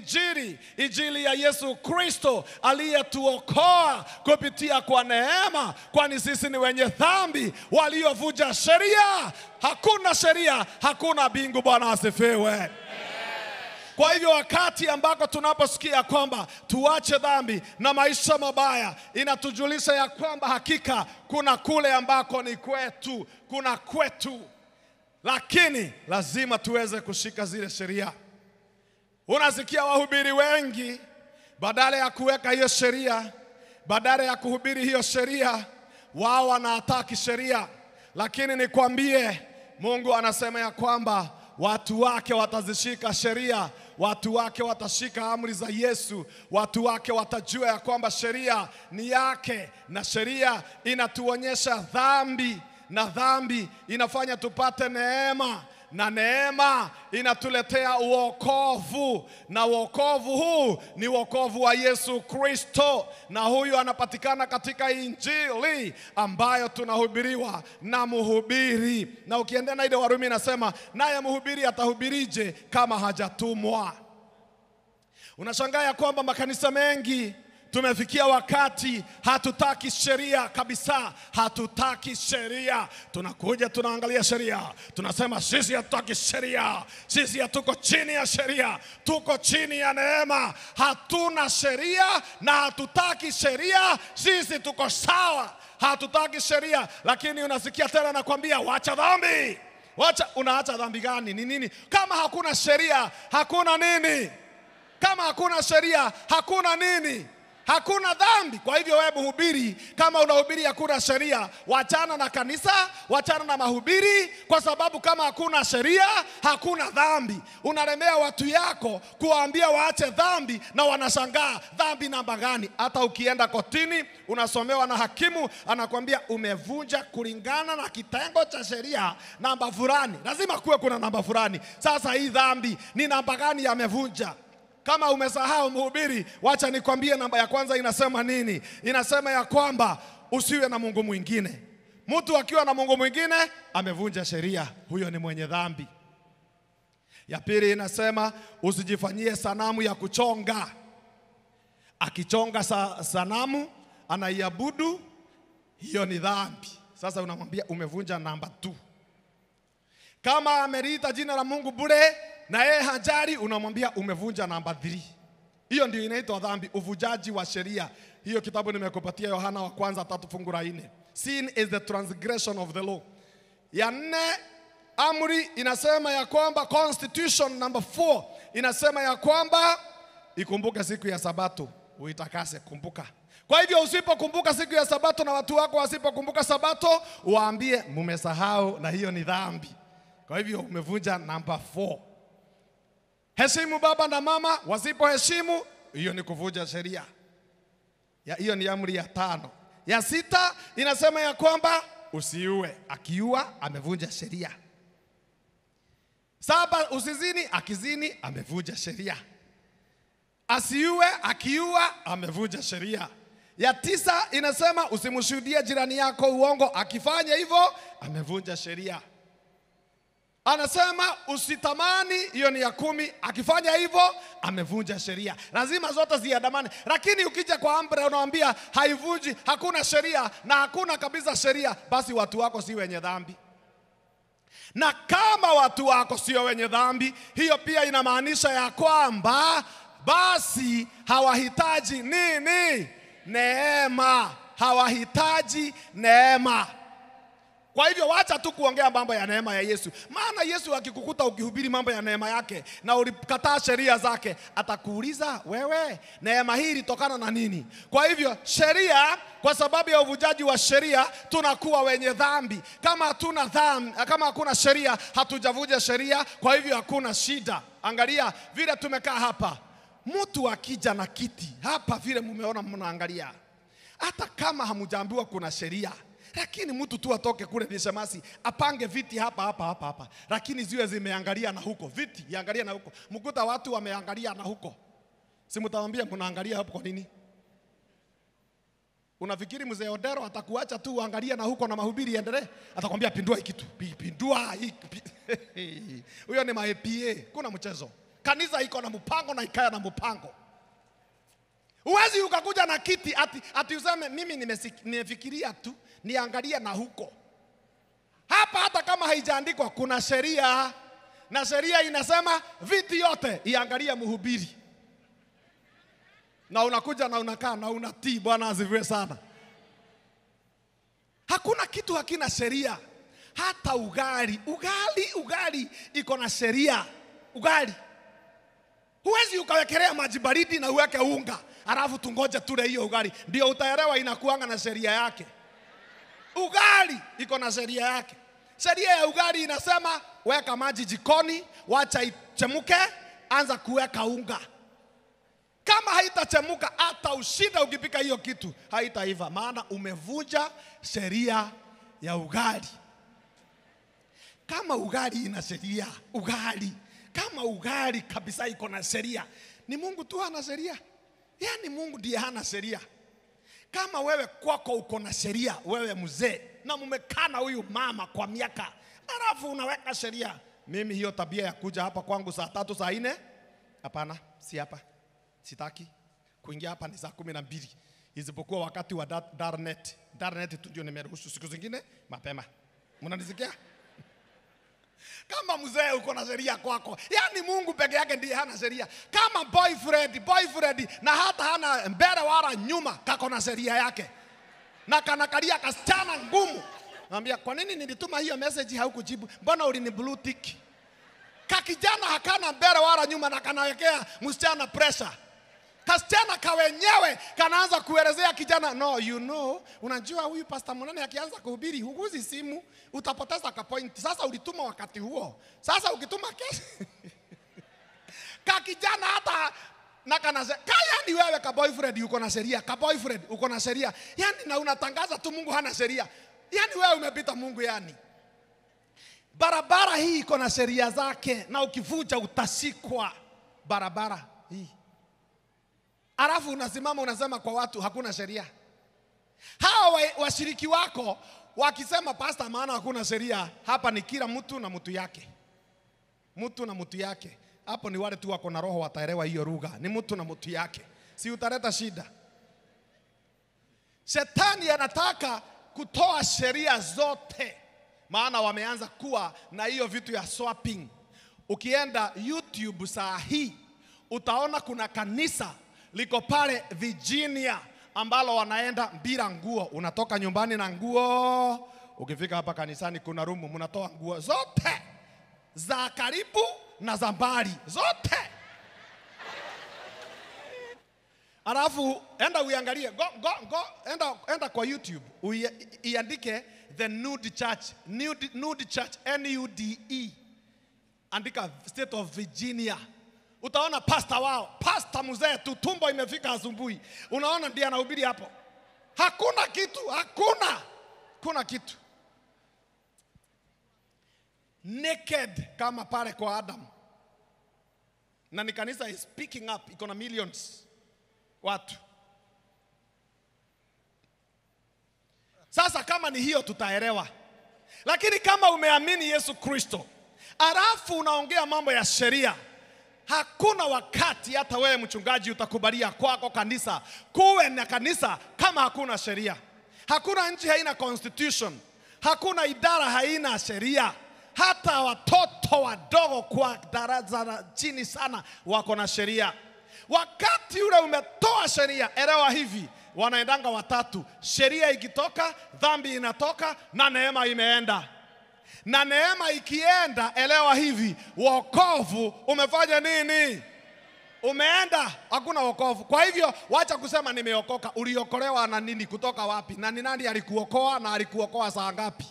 [SPEAKER 3] injili ya Yesu Kristo aliyetuokoa kupitia kwa neema, kwani sisi ni wenye dhambi waliovunja sheria. Hakuna sheria, hakuna mbingu. Bwana asifiwe. Kwa hivyo wakati ambako tunaposikia kwamba tuache dhambi na maisha mabaya, inatujulisha ya kwamba hakika kuna kule ambako ni kwetu, kuna kwetu. Lakini lazima tuweze kushika zile sheria. Unasikia wahubiri wengi, badala ya kuweka hiyo sheria, badala ya kuhubiri hiyo sheria, wao wanaataki sheria. Lakini nikwambie, Mungu anasema ya kwamba watu wake watazishika sheria, watu wake watashika amri za Yesu, watu wake watajua ya kwamba sheria ni yake, na sheria inatuonyesha dhambi, na dhambi inafanya tupate neema, na neema inatuletea uokovu, na uokovu huu ni uokovu wa Yesu Kristo, na huyu anapatikana katika injili ambayo tunahubiriwa na mhubiri. Na ukiendea na ile Warumi inasema naye mhubiri atahubirije kama hajatumwa? Unashangaa ya kwamba makanisa mengi tumefikia wakati hatutaki sheria kabisa. Hatutaki sheria. Tunakuja tunaangalia sheria, tunasema sisi hatutaki sheria, sisi hatuko chini ya sheria, tuko chini ya neema. Hatuna sheria na hatutaki sheria, sisi tuko sawa. Hatutaki sheria, lakini unasikia tena nakwambia wacha dhambi. Wacha, unaacha dhambi gani? Ni nini? Kama hakuna sheria, hakuna nini? Kama hakuna sheria, hakuna nini? Hakuna dhambi. Kwa hivyo wewe mhubiri, kama unahubiri hakuna sheria, wachana na kanisa, wachana na mahubiri, kwa sababu kama hakuna sheria, hakuna dhambi. Unalemea watu yako kuwaambia waache dhambi, na wanashangaa dhambi namba gani? Hata ukienda kotini unasomewa na hakimu, anakuambia umevunja kulingana na kitengo cha sheria namba fulani. Lazima kuwe kuna namba fulani. Sasa hii dhambi ni namba gani yamevunja? Kama umesahau mhubiri, wacha nikwambie namba ya kwanza inasema nini? Inasema ya kwamba usiwe na mungu mwingine. Mtu akiwa na mungu mwingine amevunja sheria, huyo ni mwenye dhambi. Ya pili inasema usijifanyie sanamu ya kuchonga. Akichonga sanamu anaiabudu, hiyo ni dhambi. Sasa unamwambia umevunja namba 2. Kama ameriita jina la Mungu bure na yeye hajali, unamwambia umevunja namba 3. Hiyo ndio inaitwa dhambi, uvujaji wa sheria. Hiyo kitabu nimekupatia Yohana wa kwanza 3:4. Sin is the transgression of the law. Ya 4, amri inasema ya kwamba, constitution number 4 inasema ya kwamba ikumbuke siku ya Sabato uitakase. Kumbuka. Kwa hivyo usipokumbuka siku ya Sabato na watu wako wasipokumbuka Sabato, waambie mmesahau, na hiyo ni dhambi. Kwa hivyo umevunja number 4. Heshimu baba na mama, wasipoheshimu hiyo ni kuvunja sheria. Hiyo ni amri ya 5. Ya 6 inasema ya kwamba usiue, akiua amevunja sheria. 7, usizini, akizini amevunja sheria. Asiue, akiua amevunja sheria. Ya 9 inasema usimshuhudie jirani yako uongo, akifanya hivyo amevunja sheria. Anasema usitamani, hiyo ni ya 10, akifanya hivyo amevunja sheria. Lazima zote ziandamane. Lakini ukija kwa amri unawaambia haivunji, hakuna sheria na hakuna kabisa sheria, basi watu wako si wenye dhambi. Na kama watu wako sio wenye dhambi, hiyo pia inamaanisha ya kwamba basi hawahitaji nini? Neema. Hawahitaji neema. Kwa hivyo wacha tu kuongea mambo ya neema ya Yesu. Maana Yesu akikukuta ukihubiri mambo ya neema yake na ulikataa sheria zake, atakuuliza wewe, neema hii ilitokana na nini? Kwa hivyo sheria, kwa sababu ya uvujaji wa sheria tunakuwa wenye dhambi. Kama hatuna dhambi, kama hakuna sheria, hatujavunja sheria, kwa hivyo hakuna shida. Angalia vile tumekaa hapa. Mtu akija na kiti hapa vile mumeona mnaangalia, hata kama hamujaambiwa kuna sheria, lakini mtu tu atoke kule ni shemasi apange viti hapa, lakini ziwe zimeangalia na huko, viti yaangalia na huko, mkuta watu wameangalia na huko, si mtamwambia mnaangalia hapo kwa nini? Unafikiri mzee Odero atakuacha tu uangalia na huko na mahubiri yaendelee? Atakwambia pindua hiki kitu, pindua hiki. Huyo ni ma-APA, kuna mchezo. Kanisa iko na mpango na ikaya na mpango. Uwezi ukakuja na kiti ati useme mimi nimefikiria tu niangalia na huko. Hapa hata kama haijaandikwa kuna sheria, na sheria inasema viti yote iangalia mhubiri. Na unakuja na unakaa na unatii. Bwana asifiwe sana. Hakuna kitu hakina sheria. Hata ugali iko na sheria. Ugali huwezi ukawekelea maji baridi na uweke unga alafu tungoje tule hiyo ugali, ndio utaelewa inakuanga na sheria yake. Ugali iko na sheria yake. Sheria ya ugali inasema weka maji jikoni, wacha ichemuke, anza kuweka unga. Kama haitachemuka, hata ushida ukipika hiyo kitu haitaiva, maana umevunja sheria ya ugali. Kama ugali ina sheria, kama ugali kabisa iko na sheria, ni Mungu tu hana sheria? Yaani Mungu ndiye hana sheria. Kama wewe kwako uko na sheria, wewe mzee na mumekana huyu mama kwa miaka, alafu unaweka sheria, mimi hiyo tabia ya kuja hapa kwangu saa 3 saa 4, hapana, si hapa. Sitaki kuingia hapa ni saa 12, isipokuwa wakati wa Darnet tu ndio nimeruhusu, siku zingine mapema. Mnanisikia? Kama mzee uko na sheria kwako, yani Mungu peke yake ndiye hana sheria. Kama boyfriend na hata hana mbele wala nyuma, kako na sheria yake. Na kanakalia kasichana ngumu. Naambia kwa nini nilituma hiyo message haukujibu? Mbona ulini blue tick? Kakijana hakana mbele wala nyuma na kanawekea msichana pressure. Kasichana kawenyewe kanaanza kuelezea kijana, no you know, unajua huyu Pastor Munene akianza kuhubiri huguzi simu, utapoteza ka point. Sasa ulituma wakati huo. Sasa ukituma kesho kakijana hata na kanaze ni wewe ka boyfriend uko na sheria, ka boyfriend uko na sheria. Yani na unatangaza tu Mungu hana sheria. Yani wewe umepita Mungu yani. Barabara hii iko na sheria zake na ukivunja utashikwa barabara hii. Alafu unasimama unasema kwa watu hakuna sheria. Hawa washiriki wako wakisema pastor maana hakuna sheria, hapa ni kila mtu na mtu yake. Mtu na mtu yake. Hapo ni wale tu wako na roho wataelewa hiyo lugha. Ni mtu na mtu yake. Si utaleta shida. Shetani anataka kutoa sheria zote. Maana wameanza kuwa na hiyo vitu ya swapping. Ukienda YouTube saa hii utaona kuna kanisa liko pale Virginia ambalo wanaenda bila nguo. Unatoka nyumbani na nguo, ukifika hapa kanisani kuna rumu mnatoa nguo zote za karibu na za mbali zote. Alafu enda uiangalie, enda kwa YouTube iandike the Nude Church, Nude Church, N-U-D-E, andika State of Virginia. Utaona pastor wao, pastor mzee tu, tumbo imefika asubuhi. Unaona ndiye anahubiri hapo. Hakuna kitu, hakuna kitu. Naked kama pale kwa Adam. Na ni kanisa is picking up, iko na millions watu. Sasa kama ni hiyo tutaelewa. Lakini kama umeamini Yesu Kristo, alafu unaongea mambo ya sheria, hakuna wakati hata wewe mchungaji utakubalia kwako kanisa kuwe na kanisa kama hakuna sheria. Hakuna nchi haina constitution. Hakuna idara haina sheria. Hata watoto wadogo kwa daraja chini sana wako na sheria. Wakati ule umetoa sheria, elewa hivi, wanaendanga watatu. Sheria ikitoka, dhambi inatoka na neema imeenda. Na neema ikienda, elewa hivi, wokovu umefanya nini? Umeenda, hakuna wokovu. Kwa hivyo wacha kusema nimeokoka. Uliokolewa na nini? Kutoka wapi? Na ni nani alikuokoa na alikuokoa saa ngapi?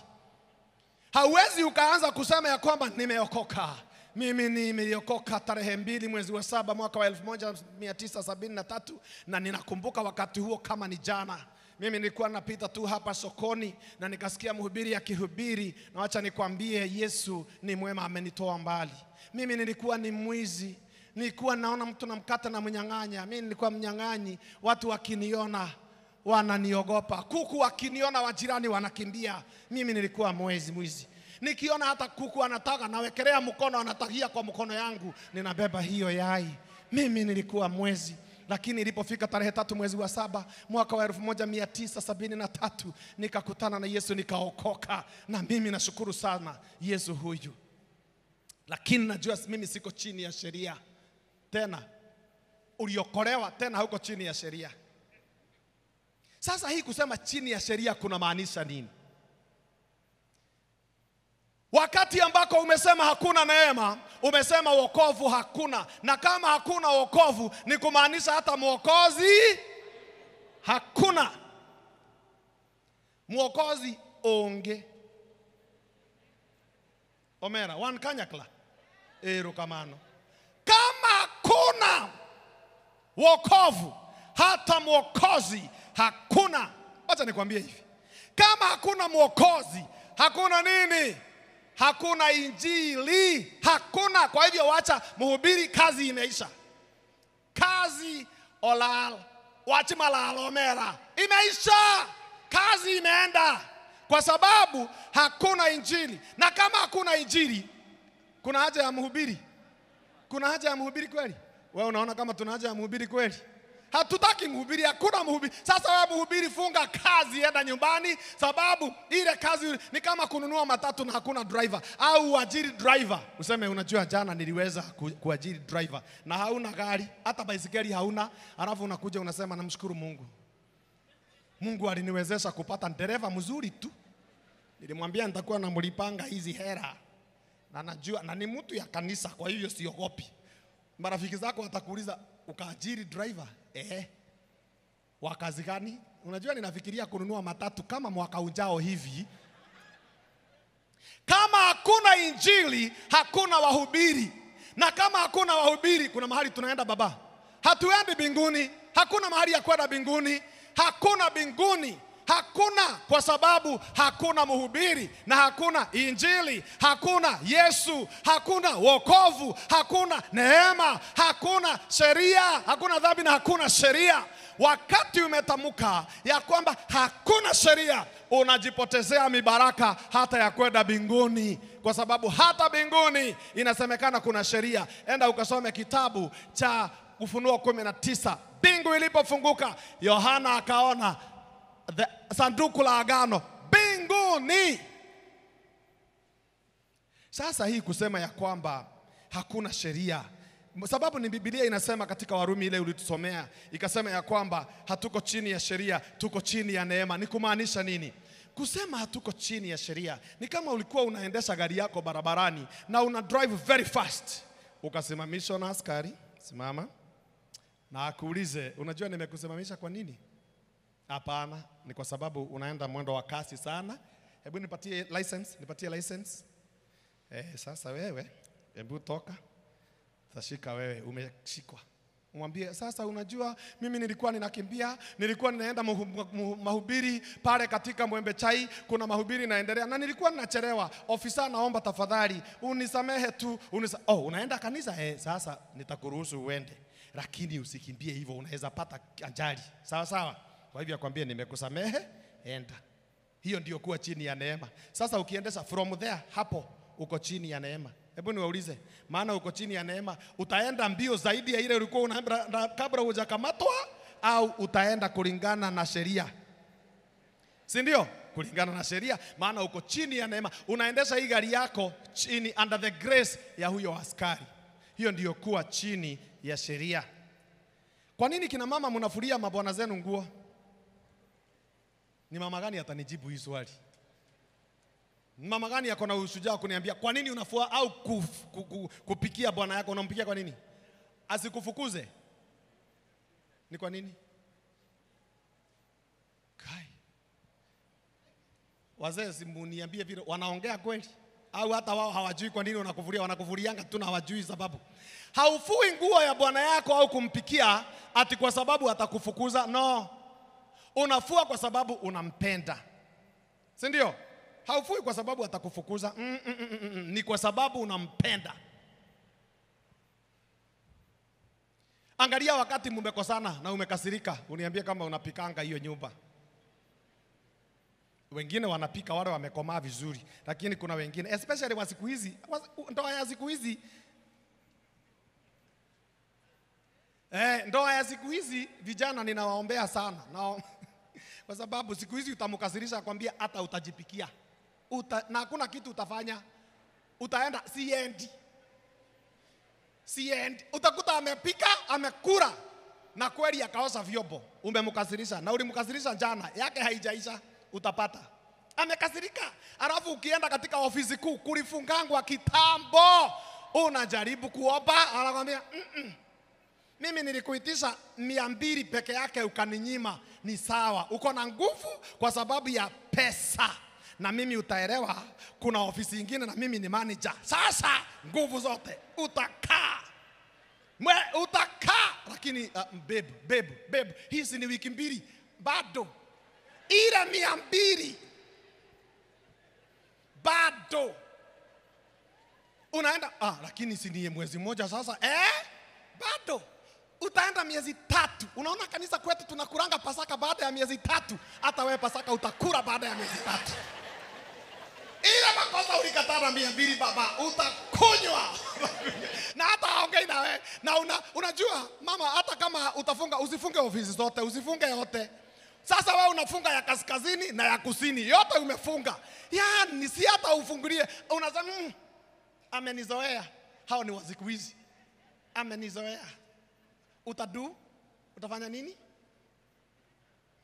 [SPEAKER 3] Hauwezi ukaanza kusema ya kwamba nimeokoka. Mimi nimeokoka tarehe 2 mwezi wa 7 mwaka wa 1973 na ninakumbuka wakati huo kama ni jana. Mimi nilikuwa napita tu hapa sokoni na nikasikia mhubiri akihubiri, na wacha nikwambie Yesu ni mwema, amenitoa mbali. Mimi nilikuwa ni mwizi. Nilikuwa naona mtu na mkata na mnyang'anya. Mimi nilikuwa mnyang'anyi. Watu wakiniona wananiogopa. Kuku wakiniona wajirani wanakimbia. Mimi nilikuwa mwizi. Nikiona hata kuku anataka nawekelea mkono, anatakia kwa mkono yangu, ninabeba hiyo yai. Mimi nilikuwa mwizi. Lakini ilipofika tarehe 3 mwezi wa 7 mwaka wa 1973 nikakutana na Yesu, nikaokoka. Na mimi nashukuru sana Yesu huyu. Lakini najua mimi siko chini ya sheria tena. Uliokolewa tena huko chini ya sheria. Sasa hii kusema chini ya sheria kuna maanisha nini? Wakati ambako umesema hakuna neema, umesema wokovu hakuna. Na kama hakuna wokovu ni kumaanisha hata mwokozi hakuna. Mwokozi onge. Omera, wankanyakla. Erokamano. Kama hakuna wokovu, hata mwokozi hakuna. Acha nikwambie hivi. Kama hakuna mwokozi, hakuna nini? Hakuna injili, hakuna. Kwa hivyo wacha mhubiri, kazi imeisha. Kazi olal, wacha malalomera, imeisha. Kazi imeenda. Kwa sababu hakuna injili. Na kama hakuna injili, kuna haja ya mhubiri? Kuna haja ya mhubiri kweli? Wewe unaona kama tuna haja ya mhubiri kweli? Hatutaki mhubiri, hakuna mhubiri. Sasa wewe mhubiri, funga kazi, enda nyumbani, sababu ile kazi ni kama kununua matatu na hakuna driver, au uajiri driver. Useme unajua jana niliweza kuajiri driver na hauna gari, hata baisikeli hauna, alafu unakuja unasema namshukuru Mungu. Mungu aliniwezesha kupata dereva mzuri tu. Nilimwambia nitakuwa namlipanga hizi hera. Na najua na ni mtu ya kanisa, kwa hivyo siogopi. Marafiki zako watakuuliza ukaajiri driver? Wakazi gani? Unajua ninafikiria kununua matatu kama mwaka ujao hivi. Kama hakuna injili, hakuna wahubiri. Na kama hakuna wahubiri, kuna mahali tunaenda baba? Hatuendi mbinguni. Hakuna mahali ya kwenda mbinguni. Hakuna mbinguni. Hakuna, kwa sababu hakuna mhubiri na hakuna injili, hakuna Yesu, hakuna wokovu, hakuna neema, hakuna sheria, hakuna dhambi na hakuna sheria. Wakati umetamuka ya kwamba hakuna sheria, unajipotezea mibaraka hata ya kwenda mbinguni, kwa sababu hata mbinguni inasemekana kuna sheria. Enda ukasome kitabu cha Ufunuo 19. Mbingu ilipofunguka, Yohana akaona sanduku la agano mbinguni. Sasa hii kusema ya kwamba hakuna sheria Sababu ni Biblia inasema katika Warumi ile ulitusomea, ikasema ya kwamba hatuko chini ya sheria, tuko chini ya neema. Ni kumaanisha nini? Kusema hatuko chini ya sheria ni kama ulikuwa unaendesha gari yako barabarani na una drive very fast, ukasimamishwa na askari, simama, na akuulize, unajua nimekusimamisha kwa nini? Hapana, ni kwa sababu unaenda mwendo wa kasi sana. Hebu nipatie license. Sasa wewe, hebu toka. Tashika wewe, umeshikwa. Umwambie, sasa unajua mimi nilikuwa ninakimbia, nilikuwa ninaenda mahubiri pale katika Mwembe Chai, kuna mahubiri naendelea na nilikuwa ninachelewa. Ofisa, naomba tafadhali unisamehe tu. Unaenda kanisa? Sasa nitakuruhusu uende, lakini usikimbie hivyo, unaweza pata ajali. Sawa sawa? Kwa hivyo akwambie nimekusamehe, enda. Hiyo ndio kuwa chini ya neema. Sasa ukiendesha from there, hapo uko chini ya neema. Hebu niwaulize, maana uko chini ya neema, utaenda mbio zaidi ya ile ulikuwa unaenda kabla hujakamatwa, au utaenda kulingana na sheria? Si ndio? Kulingana na sheria, maana uko chini ya neema. Unaendesha hii gari yako chini under the grace ya huyo askari. Hiyo ndio kuwa chini ya sheria. Kwa nini kina mama mnafuria mabwana zenu nguo? Ni mama gani atanijibu hii swali? Mama gani yako na ushujaa kuniambia kwa nini unafua au kupikia bwana yako? Unampikia kwa nini? Asikufukuze. Ni kwa nini? Kai. Wazee simuniambie vile wanaongea kweli au hata wao hawajui kwa nini unakufuria? Wanakufurianga tu na hawajui sababu. Haufui nguo ya bwana yako au kumpikia ati kwa sababu atakufukuza. No. Unafua kwa sababu unampenda. Si ndio? Haufui kwa sababu atakufukuza. Ni kwa sababu unampenda. Angalia wakati mmekosana na umekasirika, uniambie kama unapikanga hiyo nyumba. Wengine wanapika wale wamekomaa vizuri, lakini kuna wengine especially wa siku hizi, ndoa ya siku hizi. Ndoa ya siku hizi vijana ninawaombea sana. Kwa sababu siku hizi utamkasirisha kwambia hata utajipikia. Na hakuna kitu utafanya. Utaenda siendi. Utakuta amepika, amekula na kweli akaosha vyombo. Umemkasirisha na ulimkasirisha jana, yake haijaisha, utapata. Amekasirika. Alafu ukienda katika ofisi kuu kulifungangwa kitambo, unajaribu kuomba, anakuambia mimi nilikuitisha 200 peke yake ukaninyima. Ni sawa, uko na nguvu kwa sababu ya pesa. Na mimi utaelewa kuna ofisi nyingine na mimi ni manager. Sasa nguvu zote utakaa. Lakini babe, hizi ni wiki 2 bado. Ile 200 bado. Unaenda lakini si ni mwezi mmoja sasa. Bado. Utaenda miezi 3. Unaona kanisa kwetu tunakuranga Pasaka baada ya miezi 3. Hata wewe Pasaka utakula baada ya miezi 3. Ile makosa ulikatana 200 baba, utakunywa. Na hata haongei na wewe. Na unajua mama, hata kama utafunga, usifunge ofisi zote, usifunge yote. Sasa wewe unafunga ya kaskazini na ya kusini, yote umefunga. Yaani si hata ufungulie, unasema amenizoea. Hao ni waziku hizi. Amenizoea. Utafanya nini?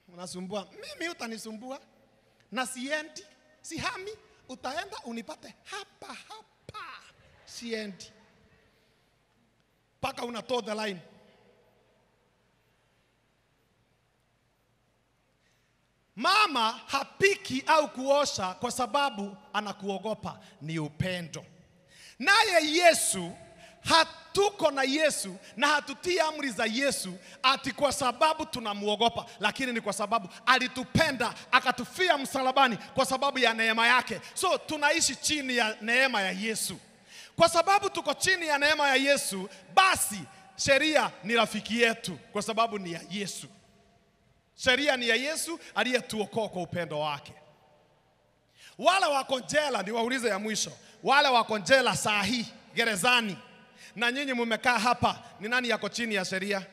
[SPEAKER 3] Unasumbua. Mimi utanisumbua. Na siendi, sihami, utaenda unipate hapa. Siendi. Paka unatoa the line. Mama hapiki au kuosha kwa sababu anakuogopa, ni upendo. Naye Yesu, hatuko na Yesu na hatutii amri za Yesu ati kwa sababu tunamuogopa, lakini ni kwa sababu alitupenda akatufia msalabani kwa sababu ya neema yake. So tunaishi chini ya neema ya Yesu. Kwa sababu tuko chini ya neema ya Yesu, basi sheria ni rafiki yetu kwa sababu ni ya Yesu. Sheria ni ya Yesu aliyetuokoa kwa upendo wake. Wale wako jela, niwaulize ya mwisho, wale wako jela saa hii gerezani, na nyinyi mmekaa hapa, ni nani yako chini ya sheria?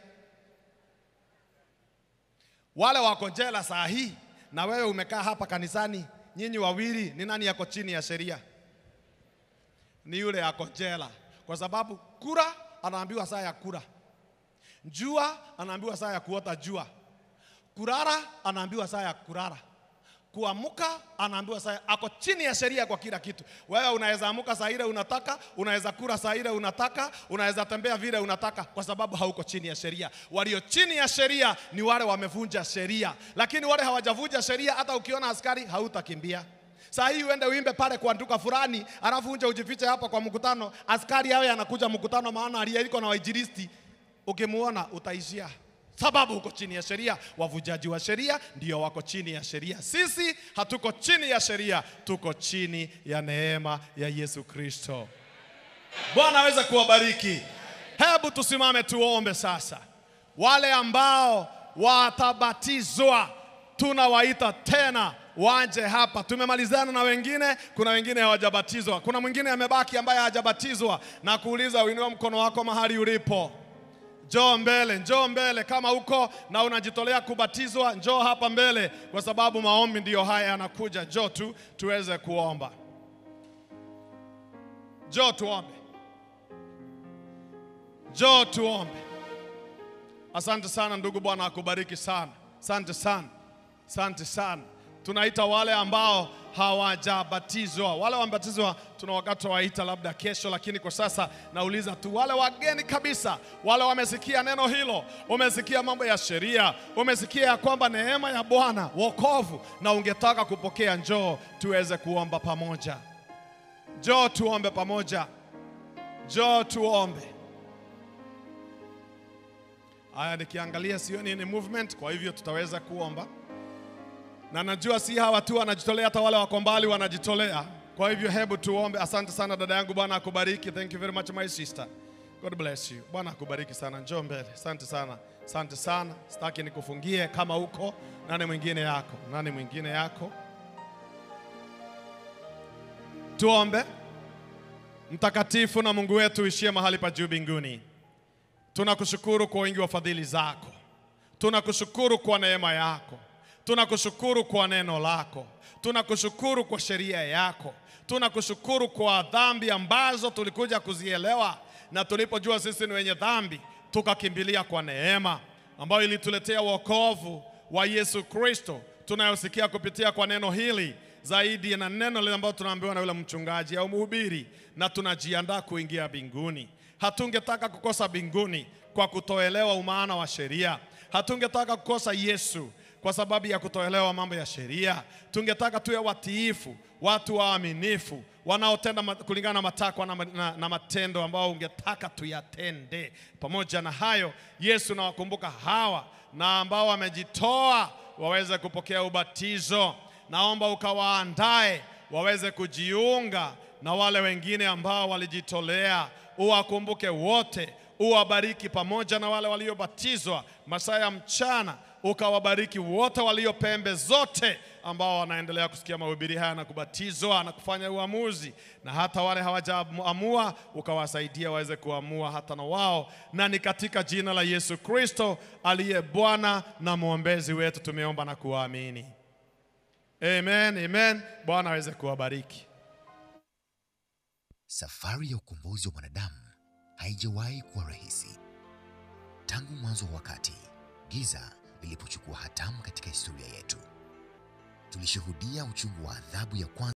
[SPEAKER 3] Wale wako jela saa hii na wewe umekaa hapa kanisani, nyinyi wawili, ni nani yako chini ya sheria? Ni yule yako jela. Kwa sababu kura anaambiwa saa ya kula. Jua anaambiwa saa ya kuota jua. Kulala anaambiwa saa ya kulala. Kuamuka anaambiwa saa, ako chini ya sheria kwa kila kitu. Wewe unaweza amuka saa ile unataka, unaweza kula saa ile unataka, unaweza tembea vile unataka, kwa sababu hauko chini ya sheria. Walio chini ya sheria ni wale wamevunja sheria, lakini wale hawajavunja sheria, hata ukiona askari hautakimbia. Saa hii uende uimbe pale kwa duka fulani, alafu unje ujifiche hapa kwa mkutano, askari yawe anakuja mkutano maana aliyeko na wainjilisti, ukimuona utaishia. Sababu uko chini ya sheria. Wavujaji wa sheria ndio wako chini ya sheria. Sisi hatuko chini ya sheria, tuko chini ya neema ya Yesu Kristo. Bwana aweze kuwabariki. Hebu tusimame tuombe sasa. Wale ambao watabatizwa tunawaita tena waje hapa. Tumemalizana na wengine, kuna wengine hawajabatizwa. Kuna mwingine amebaki ambaye hajabatizwa, na kuuliza uinue mkono wako mahali ulipo. Njoo mbele, njoo mbele. Kama uko na unajitolea kubatizwa, njoo hapa mbele, kwa sababu maombi ndiyo haya yanakuja. Njoo tu tuweze kuomba. Njoo tuombe. Njoo tuombe. Asante sana ndugu, Bwana akubariki sana. Asante sana. Asante sana. Tunaita wale ambao hawajabatizwa. Wale wamebatizwa tuna wakati waita labda kesho, lakini kwa sasa nauliza tu wale wageni kabisa, wale wamesikia neno hilo, umesikia mambo ya sheria, umesikia ya kwamba neema ya Bwana, wokovu, na ungetaka kupokea, njoo tuweze kuomba pamoja. Njoo tuombe pamoja. Njoo tuombe. Haya, nikiangalia sioni ni movement, kwa hivyo tutaweza kuomba. Na najua si hawa tu wanajitolea, hata wale wako mbali wanajitolea. Kwa hivyo hebu tuombe. Asante sana dada yangu, Bwana akubariki. Thank you very much my sister. God bless you. Bwana akubariki sana. Njoo mbele. Asante sana. Asante sana. Sitaki nikufungie kama uko. Nani mwingine yako? Nani mwingine yako? Tuombe. Mtakatifu na Mungu wetu ishie mahali pa juu mbinguni, tunakushukuru kwa wingi wa fadhili zako. Tunakushukuru kwa neema yako. Tunakushukuru kwa neno lako. Tunakushukuru kwa sheria yako. Tunakushukuru kwa dhambi ambazo tulikuja kuzielewa, na tulipojua sisi ni wenye dhambi tukakimbilia kwa neema ambayo ilituletea wokovu wa Yesu Kristo, tunayosikia kupitia kwa neno hili zaidi na neno lile ambalo tunaambiwa na yule mchungaji au mhubiri, na tunajiandaa kuingia mbinguni. Hatungetaka kukosa mbinguni kwa kutoelewa umaana wa sheria. Hatungetaka kukosa Yesu kwa sababu ya kutoelewa mambo ya sheria. Tungetaka tuwe watiifu, watu waaminifu, wanaotenda kulingana na matakwa na matendo ambao ungetaka tuyatende. Pamoja na hayo, Yesu, na wakumbuka hawa na ambao wamejitoa waweze kupokea ubatizo. Naomba ukawaandae waweze kujiunga na wale wengine ambao walijitolea. Uwakumbuke wote, uwabariki pamoja na wale waliobatizwa masaa ya mchana. Ukawabariki wote walio pembe zote ambao wanaendelea kusikia mahubiri haya na kubatizwa na kufanya uamuzi, na hata wale hawajaamua ukawasaidia waweze kuamua hata na wao. Na ni katika jina la Yesu Kristo aliye Bwana na mwombezi wetu tumeomba na kuamini. Amen, amen. Bwana aweze kuwabariki.
[SPEAKER 1] Safari ya ukombozi wa mwanadamu haijawahi kuwa rahisi. Tangu mwanzo wa wakati, giza lilipochukua hatamu katika historia yetu, tulishuhudia uchungu wa adhabu ya kwanza